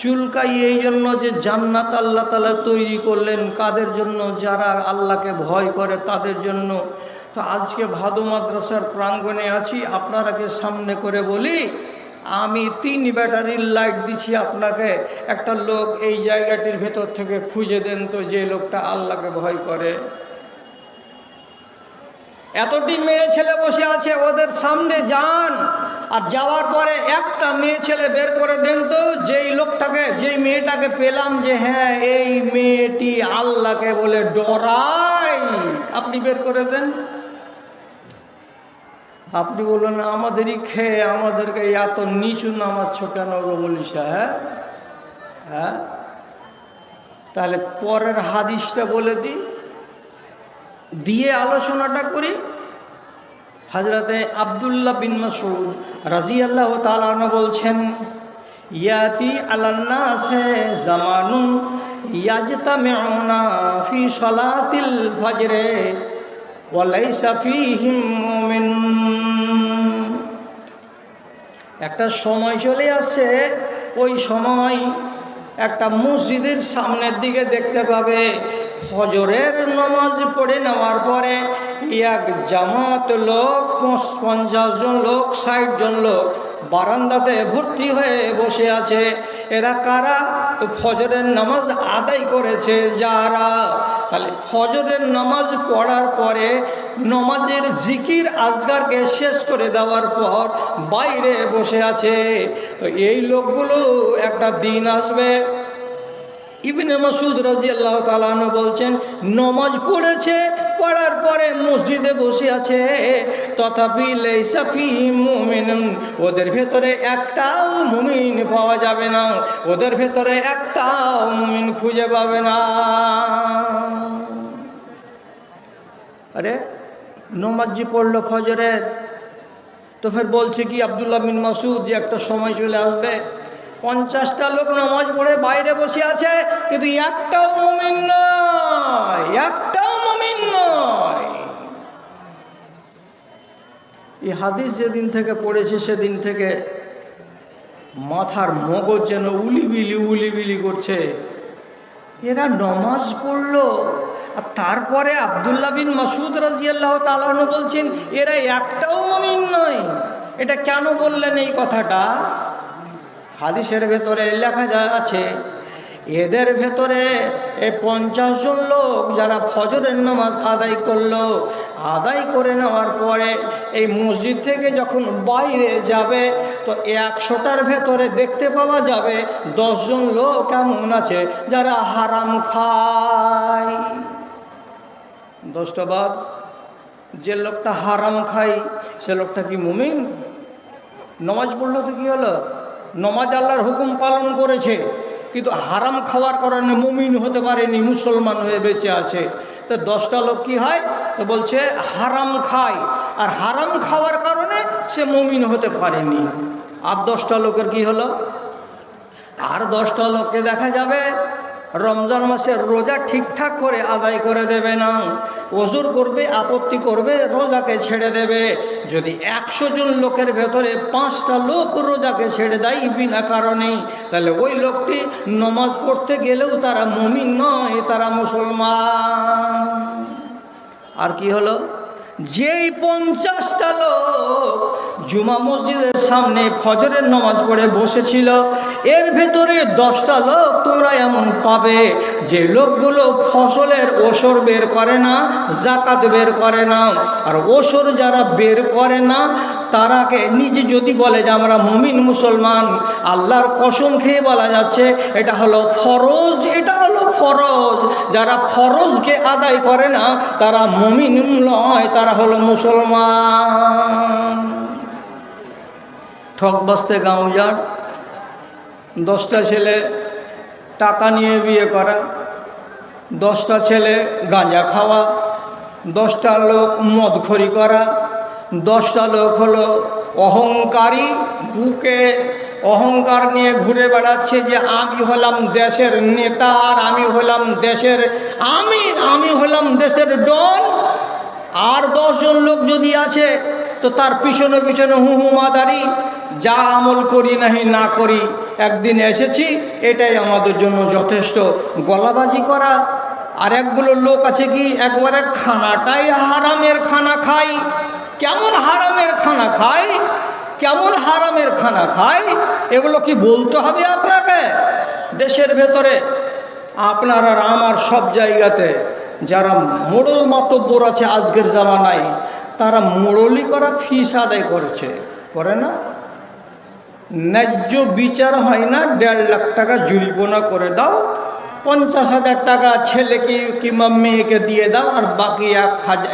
চুলকাই এই জন্য যে জান্নাত আল্লাহ তাআলা তৈরি করলেন কাদের জন্য? যারা আল্লাহকে ভয় করে তাদের জন্য। তো আজকে ভাদু মাদ্রাসার প্রাঙ্গণে আছি, আপনারাকে সামনে করে বলি, আমি 3 ব্যাটারির লাইট দিচ্ছি আপনাকে, একটা লোক এই জায়গাটির ভেতর থেকে খুঁজে দেন তো যে লোকটা আল্লাহকে ভয় করে। এতটি মেয়ে ছেলে বসে আছে, ওদের সামনে যান, আর যাওয়ার পরে একটা মেয়ে ছেলে বের করে দেন তো যেই লোকটাকে, যেই মেয়েটাকে পেলাম যে হ্যাঁ এই মেয়েটি আল্লাহকে বলে ডরায়, আপনি বের করে দেন। আপনি বলুন আমাদেরই খেয়ে আমাদেরকে এত নিচু নামাচ্ছ কেন গো বলিস? হ্যাঁ, তাহলে পরের হাদিসটা বলে দিয়ে আলোচনাটা করি। হযরতে আব্দুল্লাহ বিন মাসউদ রাদিয়াল্লাহু তাআলা আনহু বলছেন, ইয়াতি আলান নাসে জামানুন ইয়াজতামিউনা ফি সালাতিল ফজরে ওয়া লাইসা ফীহিম মুমিন। একটা সময় চলে আসছে, ওই সময় একটা মসজিদের সামনের দিকে দেখতে পাবে ফজরের নামাজ পড়ে নেওয়ার পরে এক জামাত লোক, 50 জন লোক, 60 জন লোক বারান্দাতে ভর্তি হয়ে বসে আছে। এরা কারা? তো ফজরের নামাজ আদায় করেছে যারা। তাহলে ফজরের নামাজ পড়ার পরে নামাজের জিকির আজকারকে শেষ করে দেওয়ার পর বাইরে বসে আছে। তো এই লোকগুলো একটা দিন আসবে, ইবনে মাসউদ রাদিয়াল্লাহু তাআলা আনহু বলছেন, নামাজ পড়েছে, পড়ার পরে মসজিদে বসে আছে, তথাপি লাইসা ফীহিম মুমিনুন, ওদের ভেতরে একটাও মুমিন পাওয়া যাবে না, ওদের ভেতরে একটাও মুমিন খুঁজে পাবে না। আরে নামাজ যে পড়লো ফজরের, তো ফের বলছে কি আব্দুল্লাহ বিন মাসউদ যে একটা সময় চলে আসবে 50টা লোক নামাজ পড়ে বাইরে বসে আছে, কিন্তু একটাও মুমিন নয়, একটাও মুমিন নয়। এই হাদিস যেদিন থেকে পড়েছে সেদিন থেকে মাথার মগজ যেন উলিবিলি করছে। এরা নামাজ পড়লো, আর তারপরে আব্দুল্লাহ বিন মাসউদ রাদিয়াল্লাহু তাআলা আনহু বলছেন এরা একটাও মুমিন নয়। এটা কেন বললেন এই কথাটা? হাদিসের ভেতরে লেখা আছে, এদের ভেতরে এই 50 জন লোক যারা ফজরের নামাজ আদায় করলো, আদায় করে নেওয়ার পরে এই মসজিদ থেকে যখন বাইরে যাবে তো 100টার ভেতরে দেখতে পাওয়া যাবে 10 জন লোক এমন আছে যারা হারাম খায়। 10টা বাদ, যে লোকটা হারাম খায় সে লোকটা কি মুমিন? নামাজ পড়লো তো কি হলো? নামাজ আল্লাহর হুকুম পালন করেছে, কিন্তু হারাম খাওয়ার কারণে মুমিন হতে পারেনি, মুসলমান হয়ে বেঁচে আছে। তো 10টা লোক কি হয়? তো বলছে হারাম খায়, আর হারাম খাওয়ার কারণে সে মুমিন হতে পারেনি। আর 10টা লোকের কি হলো? আর 10টা লোককে দেখা যাবে রমজান মাসের রোজা ঠিকঠাক করে আদায় করে দেবে না, ওজুর করবে, আপত্তি করবে, রোজাকে ছেড়ে দেবে। যদি 100 জন লোকের ভেতরে 5টা লোক রোজাকে ছেড়ে দেয় বিনা কারণেই, তাহলে ওই লোকটি নমাজ পড়তে গেলেও তারা মুমিন নয়, তারা মুসলমান। আর কি হলো? যেই 50টা লোক জুমা মসজিদের সামনে ফজরের নামাজ পড়ে বসেছিল, এর ভেতরে 10টা লোক তোমরা এমন পাবে যে লোকগুলো ফসলের ওসর বের করে না, জাকাত বের করে না। আর ওসর যারা বের করে না তারাকে নিজে যদি বলে যে আমরা মুমিন মুসলমান, আল্লাহর কসম খেয়ে বলা যাচ্ছে এটা হলো ফরজ, এটা হলো ফরজ। যারা ফরজকে আদায় করে না তারা মুমিন নয়, তারা হলো মুসলমান। ঠকবাস্তে গাঁওজার 10টা ছেলে টাকা নিয়ে বিয়ে করা, 10টা ছেলে গাঁজা খাওয়া, 10টা লোক মদখড়ি করা, 10টা লোক হলো অহংকারী, বুকে অহংকার নিয়ে ঘুরে বেড়াচ্ছে যে আমি হলাম দেশের নেতা, আর আমি হলাম দেশের আমি হলাম দেশের ডন। আর 10 জন লোক যদি আছে তো তার পিছনে পিছনে হুহুমাদারি, যা আমল করি নাহি না করি, একদিন এসেছি এটাই আমাদের জন্য যথেষ্ট, গলাবাজি করা। আর একগুলো লোক আছে কি একবারে খানাটাই হারামের খানা খায়। কেমন হারামের খানা খায়, কেমন হারামের খানা খায়, এগুলো কি বলতে হবে আপনাকে? দেশের ভেতরে আপনার আর আমার সব জায়গাতে যারা মোড়ল মাতব্বর আছে আজকের জামানায়, তারা মোড়লি করা ফিস আদায় করেছে, করে না? ন্যায্য বিচার হয় না, 1.5 লাখ টাকা জরিমানা করে দাও, 50,000 টাকা ছেলেকে কিংবা মেয়েকে দিয়ে দাও, আর বাকি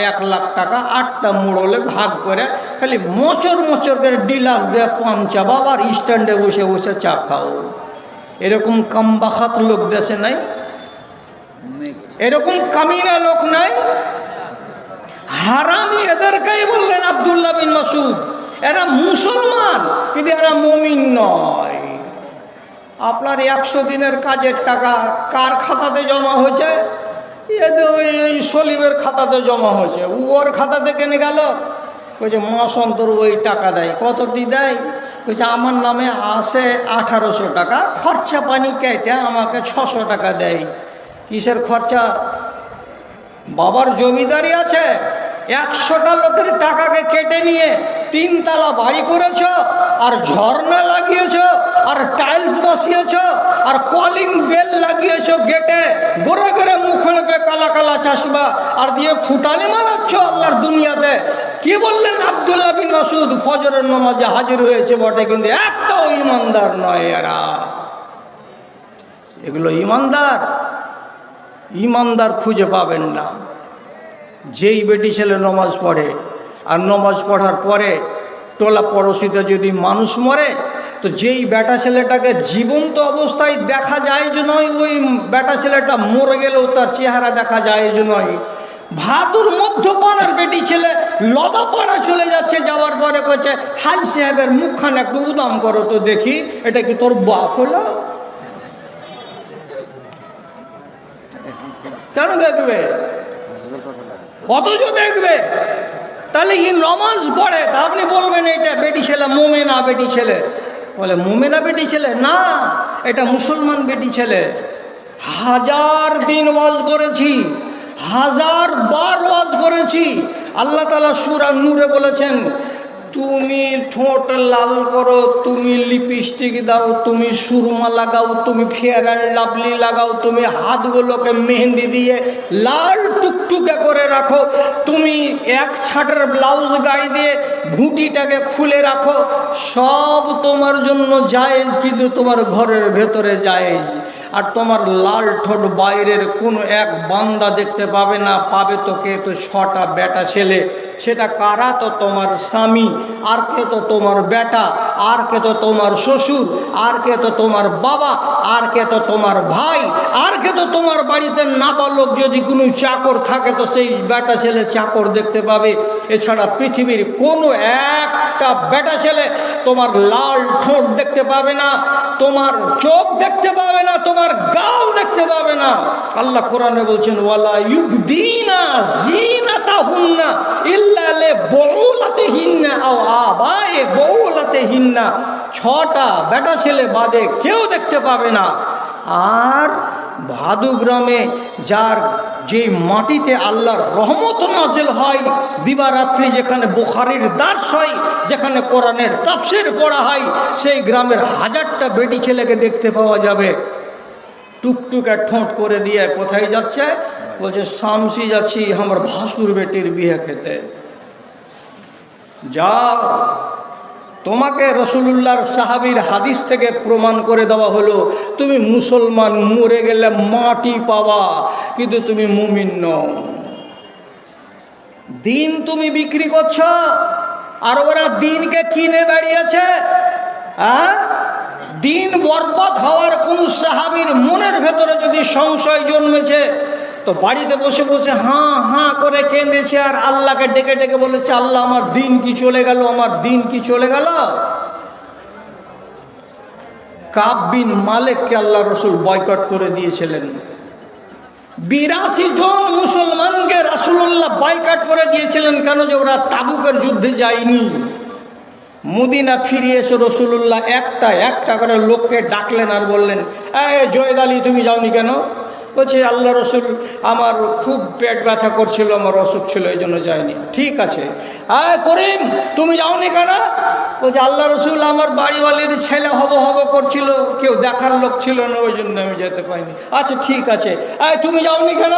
1 লাখ টাকা 8টা মোড়লে ভাগ করে খালি মোচর মোচর করে ডিলাক্স দিয়ে পান চাবাও আর স্ট্যান্ডে বসে বসে চা খাও। এরকম কামবাখাত লোক দেশে নাই? এরকম কামিনা লোক নাই? হারামি এদেরকেই বললেন আব্দুল্লাহ বিন মাসউদ, এরা মুসলমান কিন্তু এরা মুমিন নয়। আপনার 100 দিনের কাজের টাকা কার খাতাতে জমা হয়েছে? ওই সলিমের খাতাতে জমা হয়েছে। ওর খাতাতে কেন গেল? বলছে মাস অন্তর ওই টাকা দেয়। কতটি দেয়? বলছে আমার নামে আসে 1800 টাকা, খরচা পানি কেটে আমাকে 600 টাকা দেয়। কিসের খরচা? বাবার জমিদারি আছে, 100টা লোকের টাকাকে কেটে নিয়ে 3 তালা বাড়ি করেছ, আর ঝর্ণা লাগিয়েছ, আর টাইলস বসিয়েছ, আর কলিং বেল লাগিয়েছ গেটে, গোরে গোরে মুখে পে কালা কালা চাষবা, আর দিয়ে ফুটানি মারাচ্ছ আল্লাহর দুনিয়াতে। কি বললেন আব্দুল্লাহ বিন মাসউদ? ফজরের নামাজে হাজির হয়েছে বটে, কিন্তু একটাও ইমানদার নয় এরা। এগুলো ইমানদার? ইমানদার খুঁজে পাবেন না। যেই বেটি ছেলে নমাজ পড়ে, আর নমাজ পড়ার পরে টোলা পড়োশিতে যদি মানুষ মরে, তো যেই বেটা ছেলেটাকে জীবন্ত অবস্থায় দেখা যায় যে নয়, ওই বেটা ছেলেটা মরে গেলেও তার চেহারা দেখা যায় যে নয়। ভাদুর মধ্যপাড়ার বেটি ছেলে লদাপাড়া চলে যাচ্ছে, যাওয়ার পরে কয়েছে হাজি সাহেবের মুখখানে একটু উদাম করো তো দেখি, এটা কি তোর বাপ হলো? কেন দেখবে? কতজন দেখবে? তাহলে এই নমাজ পড়ে, তা আপনি বলবেন এটা বেটি ছেলে, মোমেনা বেটি ছেলে। বলে মোমেনা বেটি ছেলে না, এটা মুসলমান বেটি ছেলে। 1000 দিন ওয়াজ করেছি, 1000 বার ওয়াজ করেছি। আল্লাহ তাআলা সূরা নূরে বলেছেন, তুমি ঠোঁট লাল করো, তুমি লিপস্টিক দাও, তুমি সুরমা লাগাও, তুমি ফেয়ার অ্যান্ড লাভলি লাগাও, তুমি হাতগুলোকে মেহেন্দি দিয়ে লাল টুকটুকে করে রাখো, তুমি 1 ছাটের ব্লাউজ গায়ে দিয়ে ঘুঁটিটাকে খুলে রাখো, সব তোমার জন্য জায়েজ, কিন্তু তোমার ঘরের ভেতরে জায়েজ। আর তোমার লাল ঠোঁট বাইরের কোনো এক বান্দা দেখতে পাবে না, পাবে তোকে তো 6টা বেটা ছেলে, সেটা কারা? তো তোমার স্বামী, আর কে? তো তোমার বেটা, আর কে? তো তোমার শ্বশুর, আর কে? তো তোমার বাবা, আর কে? তো তোমার ভাই, আর কে? তো তোমার বাড়িতে নাবালক যদি কোনো চাকর থাকে তো সেই বেটা ছেলে চাকর দেখতে পাবে। এছাড়া পৃথিবীর কোনো একটা বেটা ছেলে তোমার লাল ঠোঁট দেখতে পাবে না, তোমার চোখ দেখতে পাবে না, তোমার গাল দেখতে পাবে না। আল্লাহ কোরআনে বলছেন ওয়ালা ইউবদিনা জিনাতাহুন্না ইল্লা লিবুলাতিহিন্না আও আবায়ে বুলাতিহিন্না। 6টা বেটা ছেলে বাদে কেউ দেখতে পাবে না। আর ভাদু গ্রামে যার যে মাটিতে আল্লাহর রহমত নাজিল হয় দিবারাত্রি, যেখানে বুখারীর দার্স হয়, যেখানে কোরআনের তাফসীর পড়া হয়, সেই গ্রামের 1000টা বেটি ছেলেকে দেখতে পাওয়া যাবে। টুকটুকে ঠোঁট করে দিয়ে কোথায় যাচ্ছে? বলছে শামসি যাচ্ছি আমার ভাসুর বেটির বিয়ে খেতে। যাও, তোমাকে রাসূলুল্লাহর সাহাবীর হাদিস থেকে প্রমাণ করে দেওয়া হলো তুমি মুসলমান, মরে গেলে মাটি পাবা, কিন্তু তুমি মুমিন নও। দিন তুমি বিক্রি করছ, আর ওরা দিনকে কিনে বেরিয়েছে। দিন বরবাদ হওয়ার কোন সাহাবীর মনের ভেতরে যদি সংশয় জন্মেছে তো বাড়িতে বসে বসে হাঁ হাঁ করে কেঁদেছে, আর আল্লাহকে ডেকে ডেকে বলেছে আল্লাহ আমার দিন কি চলে গেল, আমার দিন কি চলে গেল। কাব বিন মালিককে আল্লাহ রসুল বয়কট করে দিয়েছিলেন। 82 জন মুসলমানকে রাসূলুল্লাহ বয়কট করে দিয়েছিলেন। কেন? যে ওরা তাবুকের যুদ্ধে যায়নি। মদিনা ফিরে এসে রাসূলুল্লাহ একটা করে লোককে ডাকলেন আর বললেন, এই জয়েদ আলী তুমি যাওনি কেন? বলছে আল্লাহ রসুল আমার খুব পেট ব্যথা করছিল, আমার অসুখ ছিল, এই জন্য যায়নি। ঠিক আছে। করিম তুমি যাওনি কেন? বলছে আল্লাহ রসুল আমার বাড়িওয়ালির ছেলে হব করছিল, কেউ দেখার লোক ছিল না, ওই জন্য আমি যেতে পারিনি। আচ্ছা ঠিক আছে। তুমি যাওনি কেন?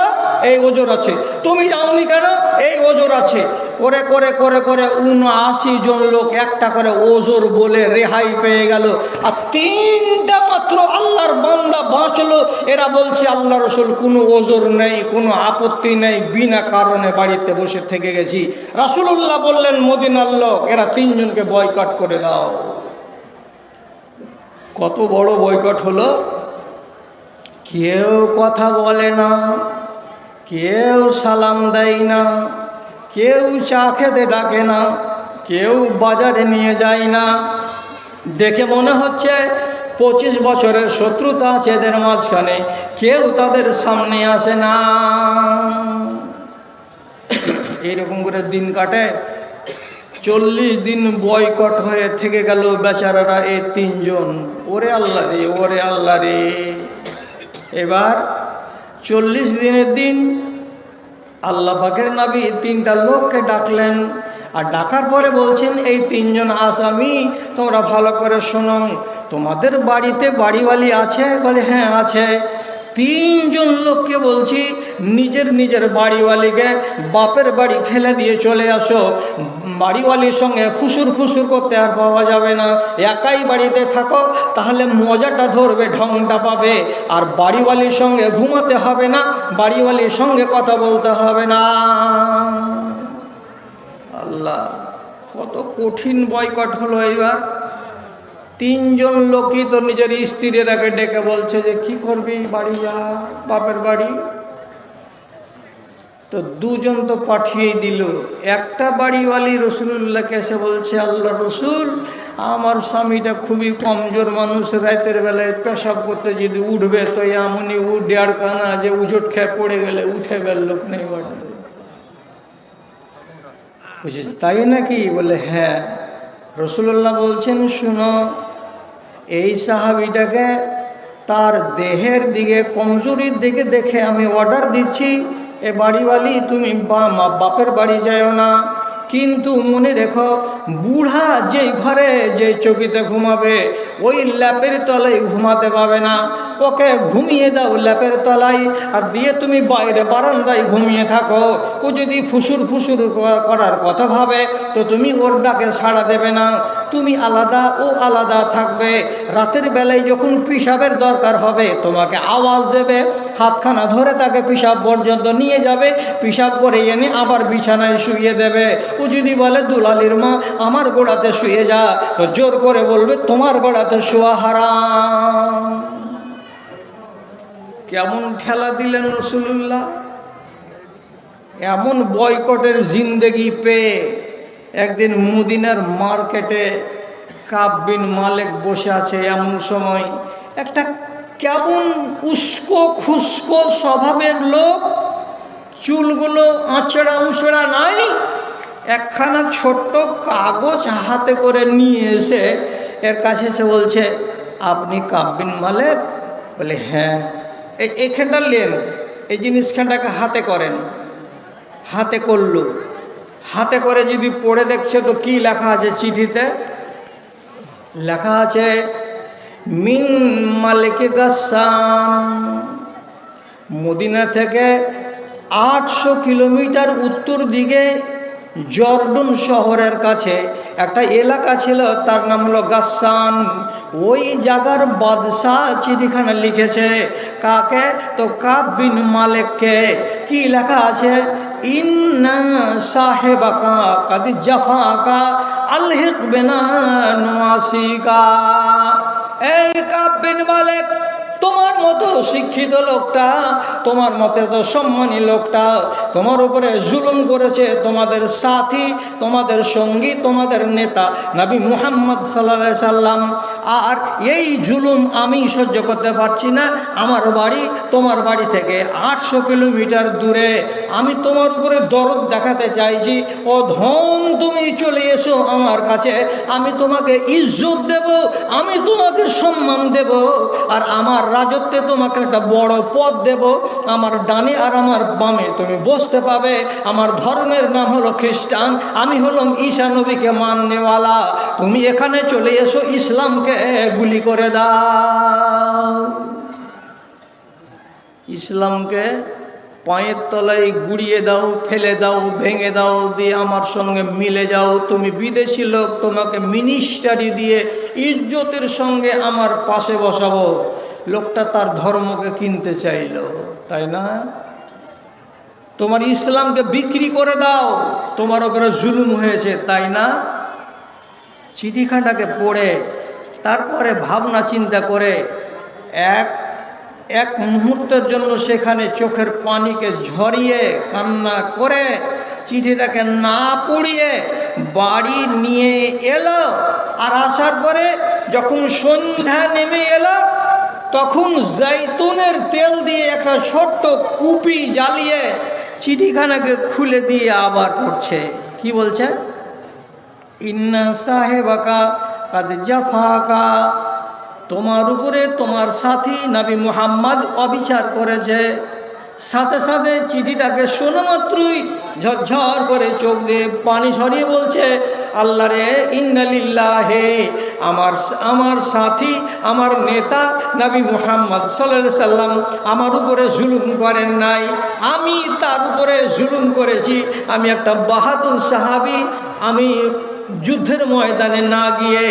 এই ওজোর আছে। তুমি যাওনি কেন? এই ওজোর আছে। করে করে করে করে 79 জন লোক একটা করে ওজোর বলে রেহাই পেয়ে গেল। আর 3টা মাত্র আল্লাহর বান্দা বাঁচলো। এরা বলছে আল্লাহ রসুল কোনো ওজোর নেই, কোনো আপত্তি নেই, বিনা কারণে বাড়িতে বসে থেকে গেছি। রাসূলুল্লাহ বললেন মদিনার লোক এরা 3 জনকে বয়কট করে দাও। কত বড় বয়কট হলো! কেউ কথা বলে না, কেউ সালাম দেয় না, কেউ চা খেতে ডাকে না, কেউ বাজারে নিয়ে যায় না। দেখে মনে হচ্ছে 25 বছরের শত্রুতা আছে এদের মাঝখানে, কেউ তাদের সামনে আসে না। এইরকম করে দিন কাটে। 40 দিন বয়কট হয়ে থেকে গেল বেচারারা এই 3 জন। ওরে আল্লাহ রে, ওরে আল্লাহ রে। এবার 40 দিনের দিন আল্লাহ পাকের নবী 3টা লোককে ডাকলেন, আর ডাকার পরে বলছেন এই 3 জন আসামি তোমরা ভালো করে শোনো, তোমাদের বাড়িতে বাড়িওয়ালি আছে? বলে হ্যাঁ আছে। 3 জন লোককে বলছি নিজের বাড়িওয়ালিকে বাপের বাড়ি ফেলে দিয়ে চলে আসো। বাড়িওয়ালির সঙ্গে ফুসুর করতে আর পাওয়া যাবে না। একাই বাড়িতে থাকো, তাহলে মজাটা ধরবে, ঢংটা পাবে। আর বাড়িওয়ালির সঙ্গে ঘুমাতে হবে না, বাড়িওয়ালির সঙ্গে কথা বলতে হবে না। আল্লাহ, কত কঠিন বয়কট হলো। এইবার 3 জন লোকই তো নিজের স্ত্রীরাকে ডেকে বলছে যে কি করবি, বাড়ি যা, বাপের বাড়ি। তো 2 জন তো পাঠিয়ে দিল। একটা বাড়িওয়ালি রাসূলুল্লাহকে এসে বলছে আল্লাহ রসুল আমার স্বামীটা খুবই কমজোর মানুষ, রাতের বেলায় পেশাব করতে যদি উঠবে তো এমনই দেড় কানা যে উজট খেয়ে পড়ে গেলে উঠে বের লোক নেই বাড়িতে। বুঝেছি তাই নাকি? বলে হ্যাঁ। রাসূলুল্লাহ বলছেন শুনো, এই সাহাবীটাকে তার দেহের দিকে, কমজোরির দিকে দেখে আমি অর্ডার দিচ্ছি, এ বাড়িওয়ালি তুমি বাপের বাড়ি যাও না, কিন্তু মনে রেখো বুড়া যেই ঘরে যে চকিতে ঘুমাবে ওই ল্যাপের তলায় ঘুমাতে পাবে না, ওকে ঘুমিয়ে দাও ল্যাপের তলায়, আর দিয়ে তুমি বাইরে বারান্দায় ঘুমিয়ে থাকো। ও যদি ফুসুর ফুসুর করার কথা ভাবে তো তুমি ওর ডাকে সাড়া দেবে না, তুমি আলাদা, ও আলাদা থাকবে। রাতের বেলায় যখন পিশাবের দরকার হবে তোমাকে আওয়াজ দেবে, হাতখানা ধরে তাকে পিশাব পর্যন্ত নিয়ে যাবে, পিশাব করে এনে আবার বিছানায় শুইয়ে দেবে। ও যদি বলে দুলালির মা আমার গোড়াতে শুয়ে যা, তো জোর করে বলবে তোমার গোড়াতে শোয়া হারাম। কেমন ঠেলা দিলেন রাসূলুল্লাহ! এমন বয়কটের জিন্দেগি পেয়ে একদিন মদিনার মার্কেটে কাব বিন মালিক বসে আছে। এমন সময় একটা কেমন উস্কো খুস্কো স্বভাবের লোক, চুলগুলো আঁচড়া উঁচড়া নাই, একখানা ছোট্ট কাগজ হাতে করে নিয়ে এসে এর কাছে এসে বলছে, আপনি কাব বিন মালিক? বলে হ্যাঁ। এইখানটা নেন, এই জিনিসখানটাকে হাতে করেন। হাতে করল, হাতে করে যদি পড়ে দেখছে তো কি লেখা আছে চিঠিতে? লেখা আছে মিন মালিক গাসসান। মদিনা থেকে 800 কিলোমিটার উত্তর দিকে জর্ডন শহরের কাছে একটা এলাকা ছিল, তার নাম হলো গাসসান। ওই জায়গার বাদশাহ চিঠিখানা লিখেছে। কাকে? তো কাব বিন মালিককে। কি লেখা আছে? ইন্না সাহেবাকা কাদ জাফাকা আলহিক বিনা নওয়াসিকা। এই কাব বিন মালিক, তোমার মতো শিক্ষিত লোকটা, তোমার মতো তো সম্মানী লোকটা তোমার উপরে জুলুম করেছে তোমাদের সাথী, তোমাদের সঙ্গী, তোমাদের নেতা নবী মুহাম্মদ সাল্লাল্লাহু আলাইহি সাল্লাম। আর এই জুলুম আমি সহ্য করতে পারছি না। আমার বাড়ি তোমার বাড়ি থেকে 800 কিলোমিটার দূরে। আমি তোমার উপরে দরদ দেখাতে চাইছি। ও ধন, তুমি চলে এসো আমার কাছে, আমি তোমাকে ইজ্জত দেব, আমি তোমাকে সম্মান দেব, আর আমার রাজত্বে তোমাকে একটা বড় পদ দেব। আমার ডানে আর আমার বামে তুমি বসতে পাবে। আমার ধর্মের নাম হলো খ্রিস্টান, আমি হলাম ঈসা নবীকে মাননেওয়ালা। তুমি এখানে চলে এসো, ইসলামকে গুলি করে দাও, ইসলামকে পায়ের তলায় গুড়িয়ে দাও, ফেলে দাও, ভেঙে দাও, দিয়ে আমার সঙ্গে মিলে যাও। তুমি বিদেশি লোক, তোমাকে মিনিস্টারি দিয়ে ইজ্জতের সঙ্গে আমার পাশে বসাবো। লোকটা তার ধর্মকে কিনতে চাইল, তাই না? তোমার ইসলামকে বিক্রি করে দাও, তোমার উপরে জুলুম হয়েছে, তাই না? চিঠিখানাটাকে পড়ে তারপরে ভাবনা চিন্তা করে এক মুহূর্তের জন্য সেখানে চোখের পানিকে ঝরিয়ে কান্না করে চিঠিটাকে না পড়িয়ে বাড়ি নিয়ে এলো। আর আসার পরে যখন সন্ধ্যা নেমে এলো তখন জৈতুনের তেল দিয়ে একটা ছোট্ট কুপি জ্বালিয়ে চিঠিখানাকে খুলে দিয়ে আবার পড়ছে। কি বলছে? ইন্না সাহেবাকা কাদ জাফাকা, তোমার উপরে তোমার সাথী নবী মুহাম্মদ অবিচার করেছে। সাথে সাথে চিঠিটাকে শোনা মাত্রই ঝরঝর করে চোখ দিয়ে পানি সরিয়ে বলছে, আল্লাহ রে, ইন্না লিল্লাহি, আমার সাথী, আমার নেতা নবী মুহাম্মদ সাল্লাল্লাহু আলাইহি সাল্লাম আমার উপরে জুলুম করেন নাই, আমি তার উপরে জুলুম করেছি। আমি একটা বাহাদুর সাহাবী, আমি যুদ্ধের ময়দানে না গিয়ে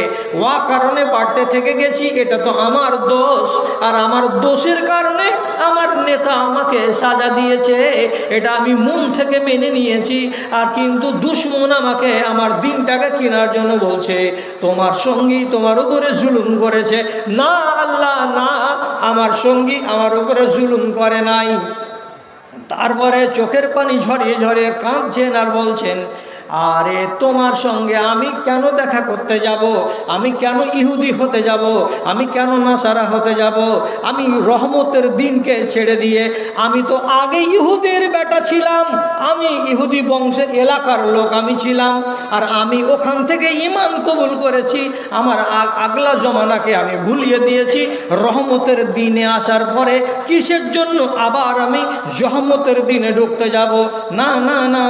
কারণে বাড়তে থেকে গেছি, এটা তো আমার দোষ। আর আমার দোষের কারণে আমার নেতা আমাকে সাজা দিয়েছে, এটা আমি মন থেকে মেনে নিয়েছি। আর কিন্তু দুশমন আমাকে আমার দিনটাকে কেনার জন্য বলছে তোমার সঙ্গী তোমার উপরে জুলুম করেছে। না আল্লাহ, না, আমার সঙ্গী আমার উপরে জুলুম করে নাই। তারপরে চোখের পানি ঝরিয়ে ঝরিয়ে কাঁদছেন আর বলছেন, আরে তোমার সঙ্গে আমি কেন দেখা করতে যাব? আমি কেন ইহুদি হতে যাব? আমি কেন নাসারা হতে যাব? আমি রহমতের দিনকে ছেড়ে দিয়ে, আমি তো আগে ইহুদির বেটা ছিলাম, আমি ইহুদি বংশের এলাকার লোক আমি ছিলাম, আর আমি ওখান থেকে ঈমান কবুল করেছি। আমার আগলা জমানাকে আমি ভুলিয়ে দিয়েছি। রহমতের দিনে আসার পরে কিসের জন্য আবার আমি রহমতের দিনে ঢুকতে যাব? না না না,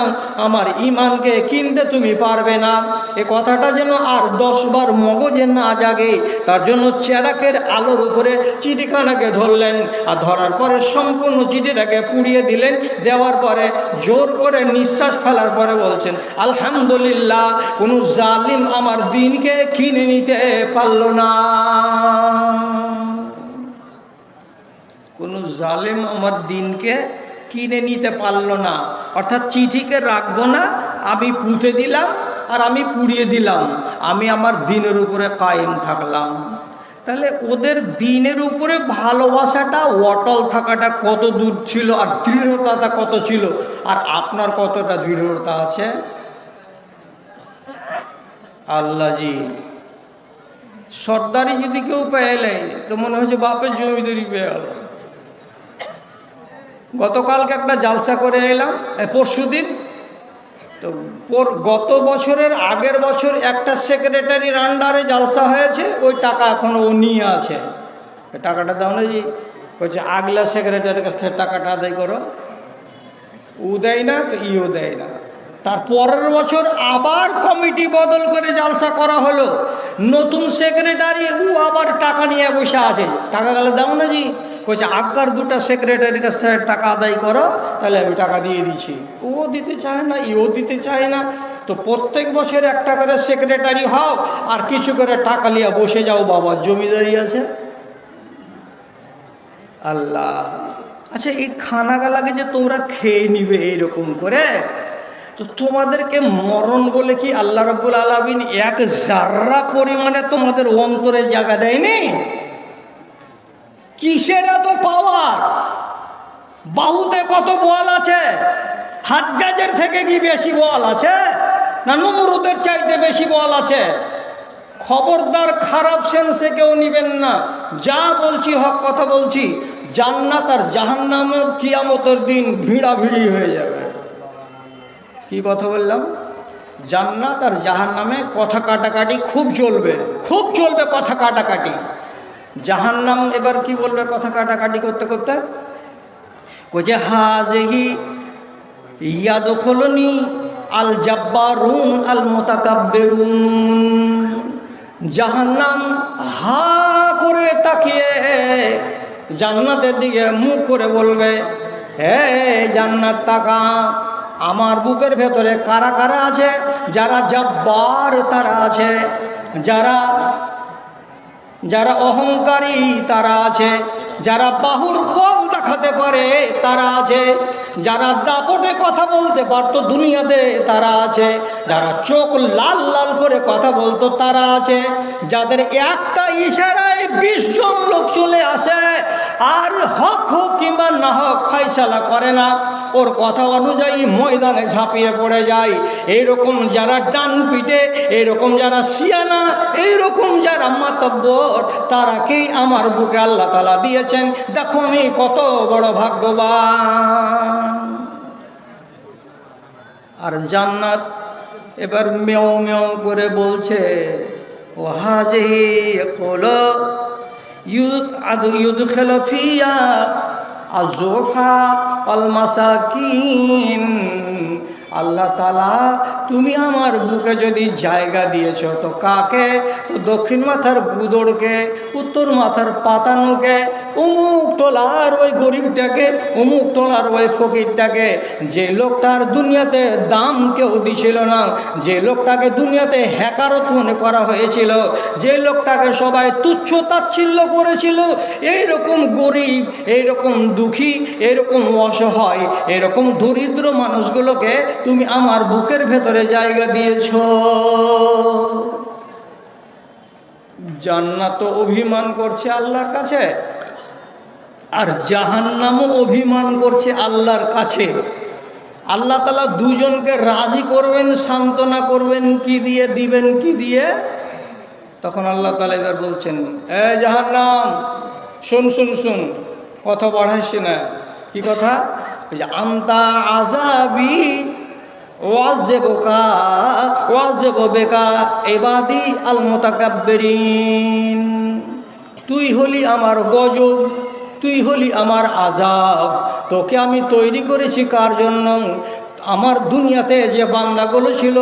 আমার ঈমানকে কিনতে তুমি পারবে না। এ কথাটা যেন আর 10 বার মগজে না জাগে, তার জন্য চেরাকের আলোর উপরে চিঠিখানাকে ধরলেন, আর ধরার পরে সম্পূর্ণ চিঠিটাকে পুড়িয়ে দিলেন। দেওয়ার পরে জোর করে নিঃশ্বাস ফেলার পরে বলছেন, আলহামদুলিল্লাহ, কোনো জালিম আমার দিনকে কিনে নিতে পারল না। কোনো জালিম আমার দিনকে কিনে নিতে পারলো না। অর্থাৎ চিঠিকে রাখবো না, আমি পুঁতে দিলাম আর আমি পুড়িয়ে দিলাম, আমি আমার দিনের উপরে কায়েম থাকলাম। তাহলে ওদের দিনের উপরে ভালোবাসাটা, অটল থাকাটা কত দূর ছিল, আর দৃঢ়তাটা কত ছিল, আর আপনার কতটা দৃঢ়তা আছে? আল্লাহজি, সর্দারি যদি কেউ পেলে তো মনে হচ্ছে বাপের জমিদারি পেয়ে গেল। গতকালকে একটা জালসা করে এলাম, পরশুদিন। তো গত বছরের আগের বছর একটা সেক্রেটারির আন্ডারে জালসা হয়েছে, ওই টাকা এখন ও নিয়ে আছে। টাকাটা দাও না জি, বলছে আগলা সেক্রেটারির কাছ থেকে টাকাটা আদায় করো। ও দেয় না তো ইও দেয় না। তার পরের বছর আবার কমিটি বদল করে জালসা করা হলো, নতুন সেক্রেটারি, ও আবার টাকা নিয়ে বসে আছে। টাকা গেলে দাও না জি, বলছে আগকার দুটা সেক্রেটারির কাছে টাকা আদায় করো, তাহলে আমি টাকা দিয়ে দিচ্ছি। ও দিতে চায় না, ইও দিতে চায় না। তো প্রত্যেক বছর একটা করে সেক্রেটারি হও আর কিছু করে টাকা নিয়ে বসে যাও, বাবার জমিদারি আছে। আল্লাহ, আচ্ছা এই খানাগালাকে যে তোমরা খেয়ে নিবে এইরকম করে, তো তোমাদেরকে মরণ বলে কি আল্লাহ রাব্বুল আলামিন এক জাররা পরিমাণে তোমাদের অন্তরে জায়গা দেয়নি? কিসের এত পাওয়ার? বাহুতে কত বল আছে? হাজ্জাজের থেকে কি বেশি বল আছে, না নমরুদের চাইতে বেশি বল আছে? খবরদার, খারাপ সেন্সে কেউ নিবেন না। যা বলছি হক কথা বলছি। জান্নাত আর জাহান্নামের কিয়ামতের দিন ভিড়াভিড়ি হয়ে যাবে। কি কথা বললাম? জান্নাত আর জাহান্নামে কথা কাটাকাটি খুব চলবে, খুব চলবে কথা কাটাকাটি। জাহান্নাম এবার কি বলবে কথা কাটাকাটি করতে করতে? কইছে হাযিহি ইয়াদখুলুনি আল জাব্বারুন আল মুতাকাব্বিরুন। জাহান্নাম হা করে তাকিয়ে জান্নাতের দিকে মুখ করে বলবে, হে জান্নাত তাকা, আমার বুকের ভেতরে কারা কারা আছে? যারা জাব্বার তারা আছে, যারা যারা অহংকারী তারা আছে, যারা বাহুর বল দেখাতে পারে তারা আছে, যারা দাপটে কথা বলতে পারতো দুনিয়াতে তারা আছে, যারা চোখ লাল লাল করে কথা বলতো তারা আছে, যাদের একটা ইশারায় 20 জন লোক চলে আসে আর হক হোক কিংবা না হোক ফয়সালা করে না, ওর কথা অনুযায়ী ময়দানে ঝাঁপিয়ে পড়ে যায়। এইরকম যারা ডান পিটে, এইরকম যারা সিয়ানা, এইরকম যারা মাতব্বর, তারাকেই আমার বুকে আল্লাহ তাআলা দিয়েছেন। দেখো আমি কত বড় ভাগ্যবান। আর জান্নাত এবার মেও মেও করে বলছে, ও হাযিহি ইয়াকুলু ইউদখিলু ফিয়া আযুফা আল মাসাকিন। আল্লাহ তাআলা, তুমি আমার বুকে যদি জায়গা দিয়েছ তো কাকে? তো দক্ষিণ মাথার গুদড়কে, উত্তর মাথার পাতানোকে, অমুক টোলার ওই গরিবটাকে, অমুক টোলার ওই ফকিরটাকে, যে লোকটার দুনিয়াতে দাম কেউ দিছিল না, যে লোকটাকে দুনিয়াতে হ্যাকারত মনে করা হয়েছিল, যে লোকটাকে সবাই তুচ্ছ তাচ্ছিল্য করেছিল, এইরকম গরিব, এইরকম দুঃখী, এইরকম অসহায়, এরকম দরিদ্র মানুষগুলোকে তুমি আমার বুকের ভেতরে জায়গা দিয়েছ। জান্নাত অভিমান করছে আল্লাহর কাছে, আর জাহান্নামও অভিমান করছে আল্লাহর কাছে। আল্লাহ তাআলা দুজনকে রাজি করবেন, সান্ত্বনা করবেন কি দিয়ে, দিবেন কি দিয়ে? তখন আল্লাহ তাআলা এবার বলছেন, এ জাহান্নাম, শুন শুন শুন, কথা বাড়াইস না। কি কথা? আনতা আযাবি ওয়াযিবু বিকা ইবাদি আল মুতাকাব্বিরিন। তুই হলি আমার গজব, তুই হলি আমার আযাব। তোকে আমি তৈরি করেছি কার জন্য? আমার দুনিয়াতে যে বান্দাগুলো ছিল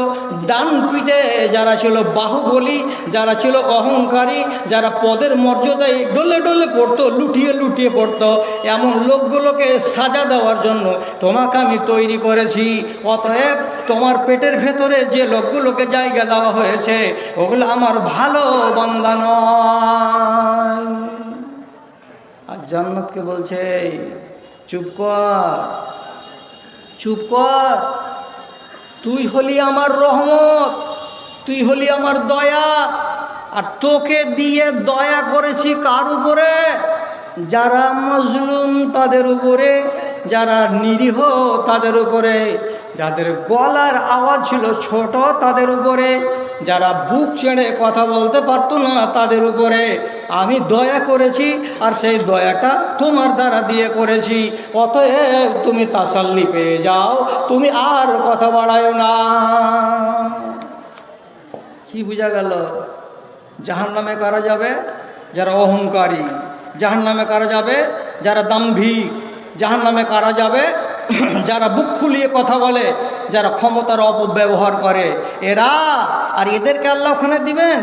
ডান পিঠে যারা ছিল বাহুবলী, যারা ছিল অহংকারী, যারা পদের মর্যাদায় ডলে ডলে পড়তো, লুটিয়ে লুটিয়ে পড়তো, এমন লোকগুলোকে সাজা দেওয়ার জন্য তোমাকে আমি তৈরি করেছি। অতএব তোমার পেটের ভেতরে যে লোকগুলোকে জায়গা দেওয়া হয়েছে ওগুলো আমার ভালো বান্দা নয়। আর জান্নাতকে বলছে চুপ কর, চুপ কর, তুই হলি আমার রহমত, তুই হলি আমার দয়া। আর তোকে দিয়ে দয়া করেছি কার উপরে? যারা মজলুম তাদের উপরে, যারা নিরীহ তাদের উপরে, যাদের গলার আওয়াজ ছিল ছোট তাদের উপরে, যারা বুক ছেড়ে কথা বলতে পারতো না তাদের উপরে আমি দয়া করেছি। আর সেই দয়াটা তোমার দ্বারা দিয়ে করেছি। অতএব তুমি তাসাল্লি পেয়ে যাও, তুমি আর কথা বাড়ায়ো না। কি বোঝা গেল? জাহান্নামে কারা যাবে? যারা অহংকারী। জাহান্নামে কারা যাবে? যারা দাম্ভিক। জাহান্নামে কারা যাবে? যারা বুক ফুলিয়ে কথা বলে, যারা ক্ষমতার অপব্যবহার করে। এরা আর এদেরকে আল্লাহ ওখানে দিবেন?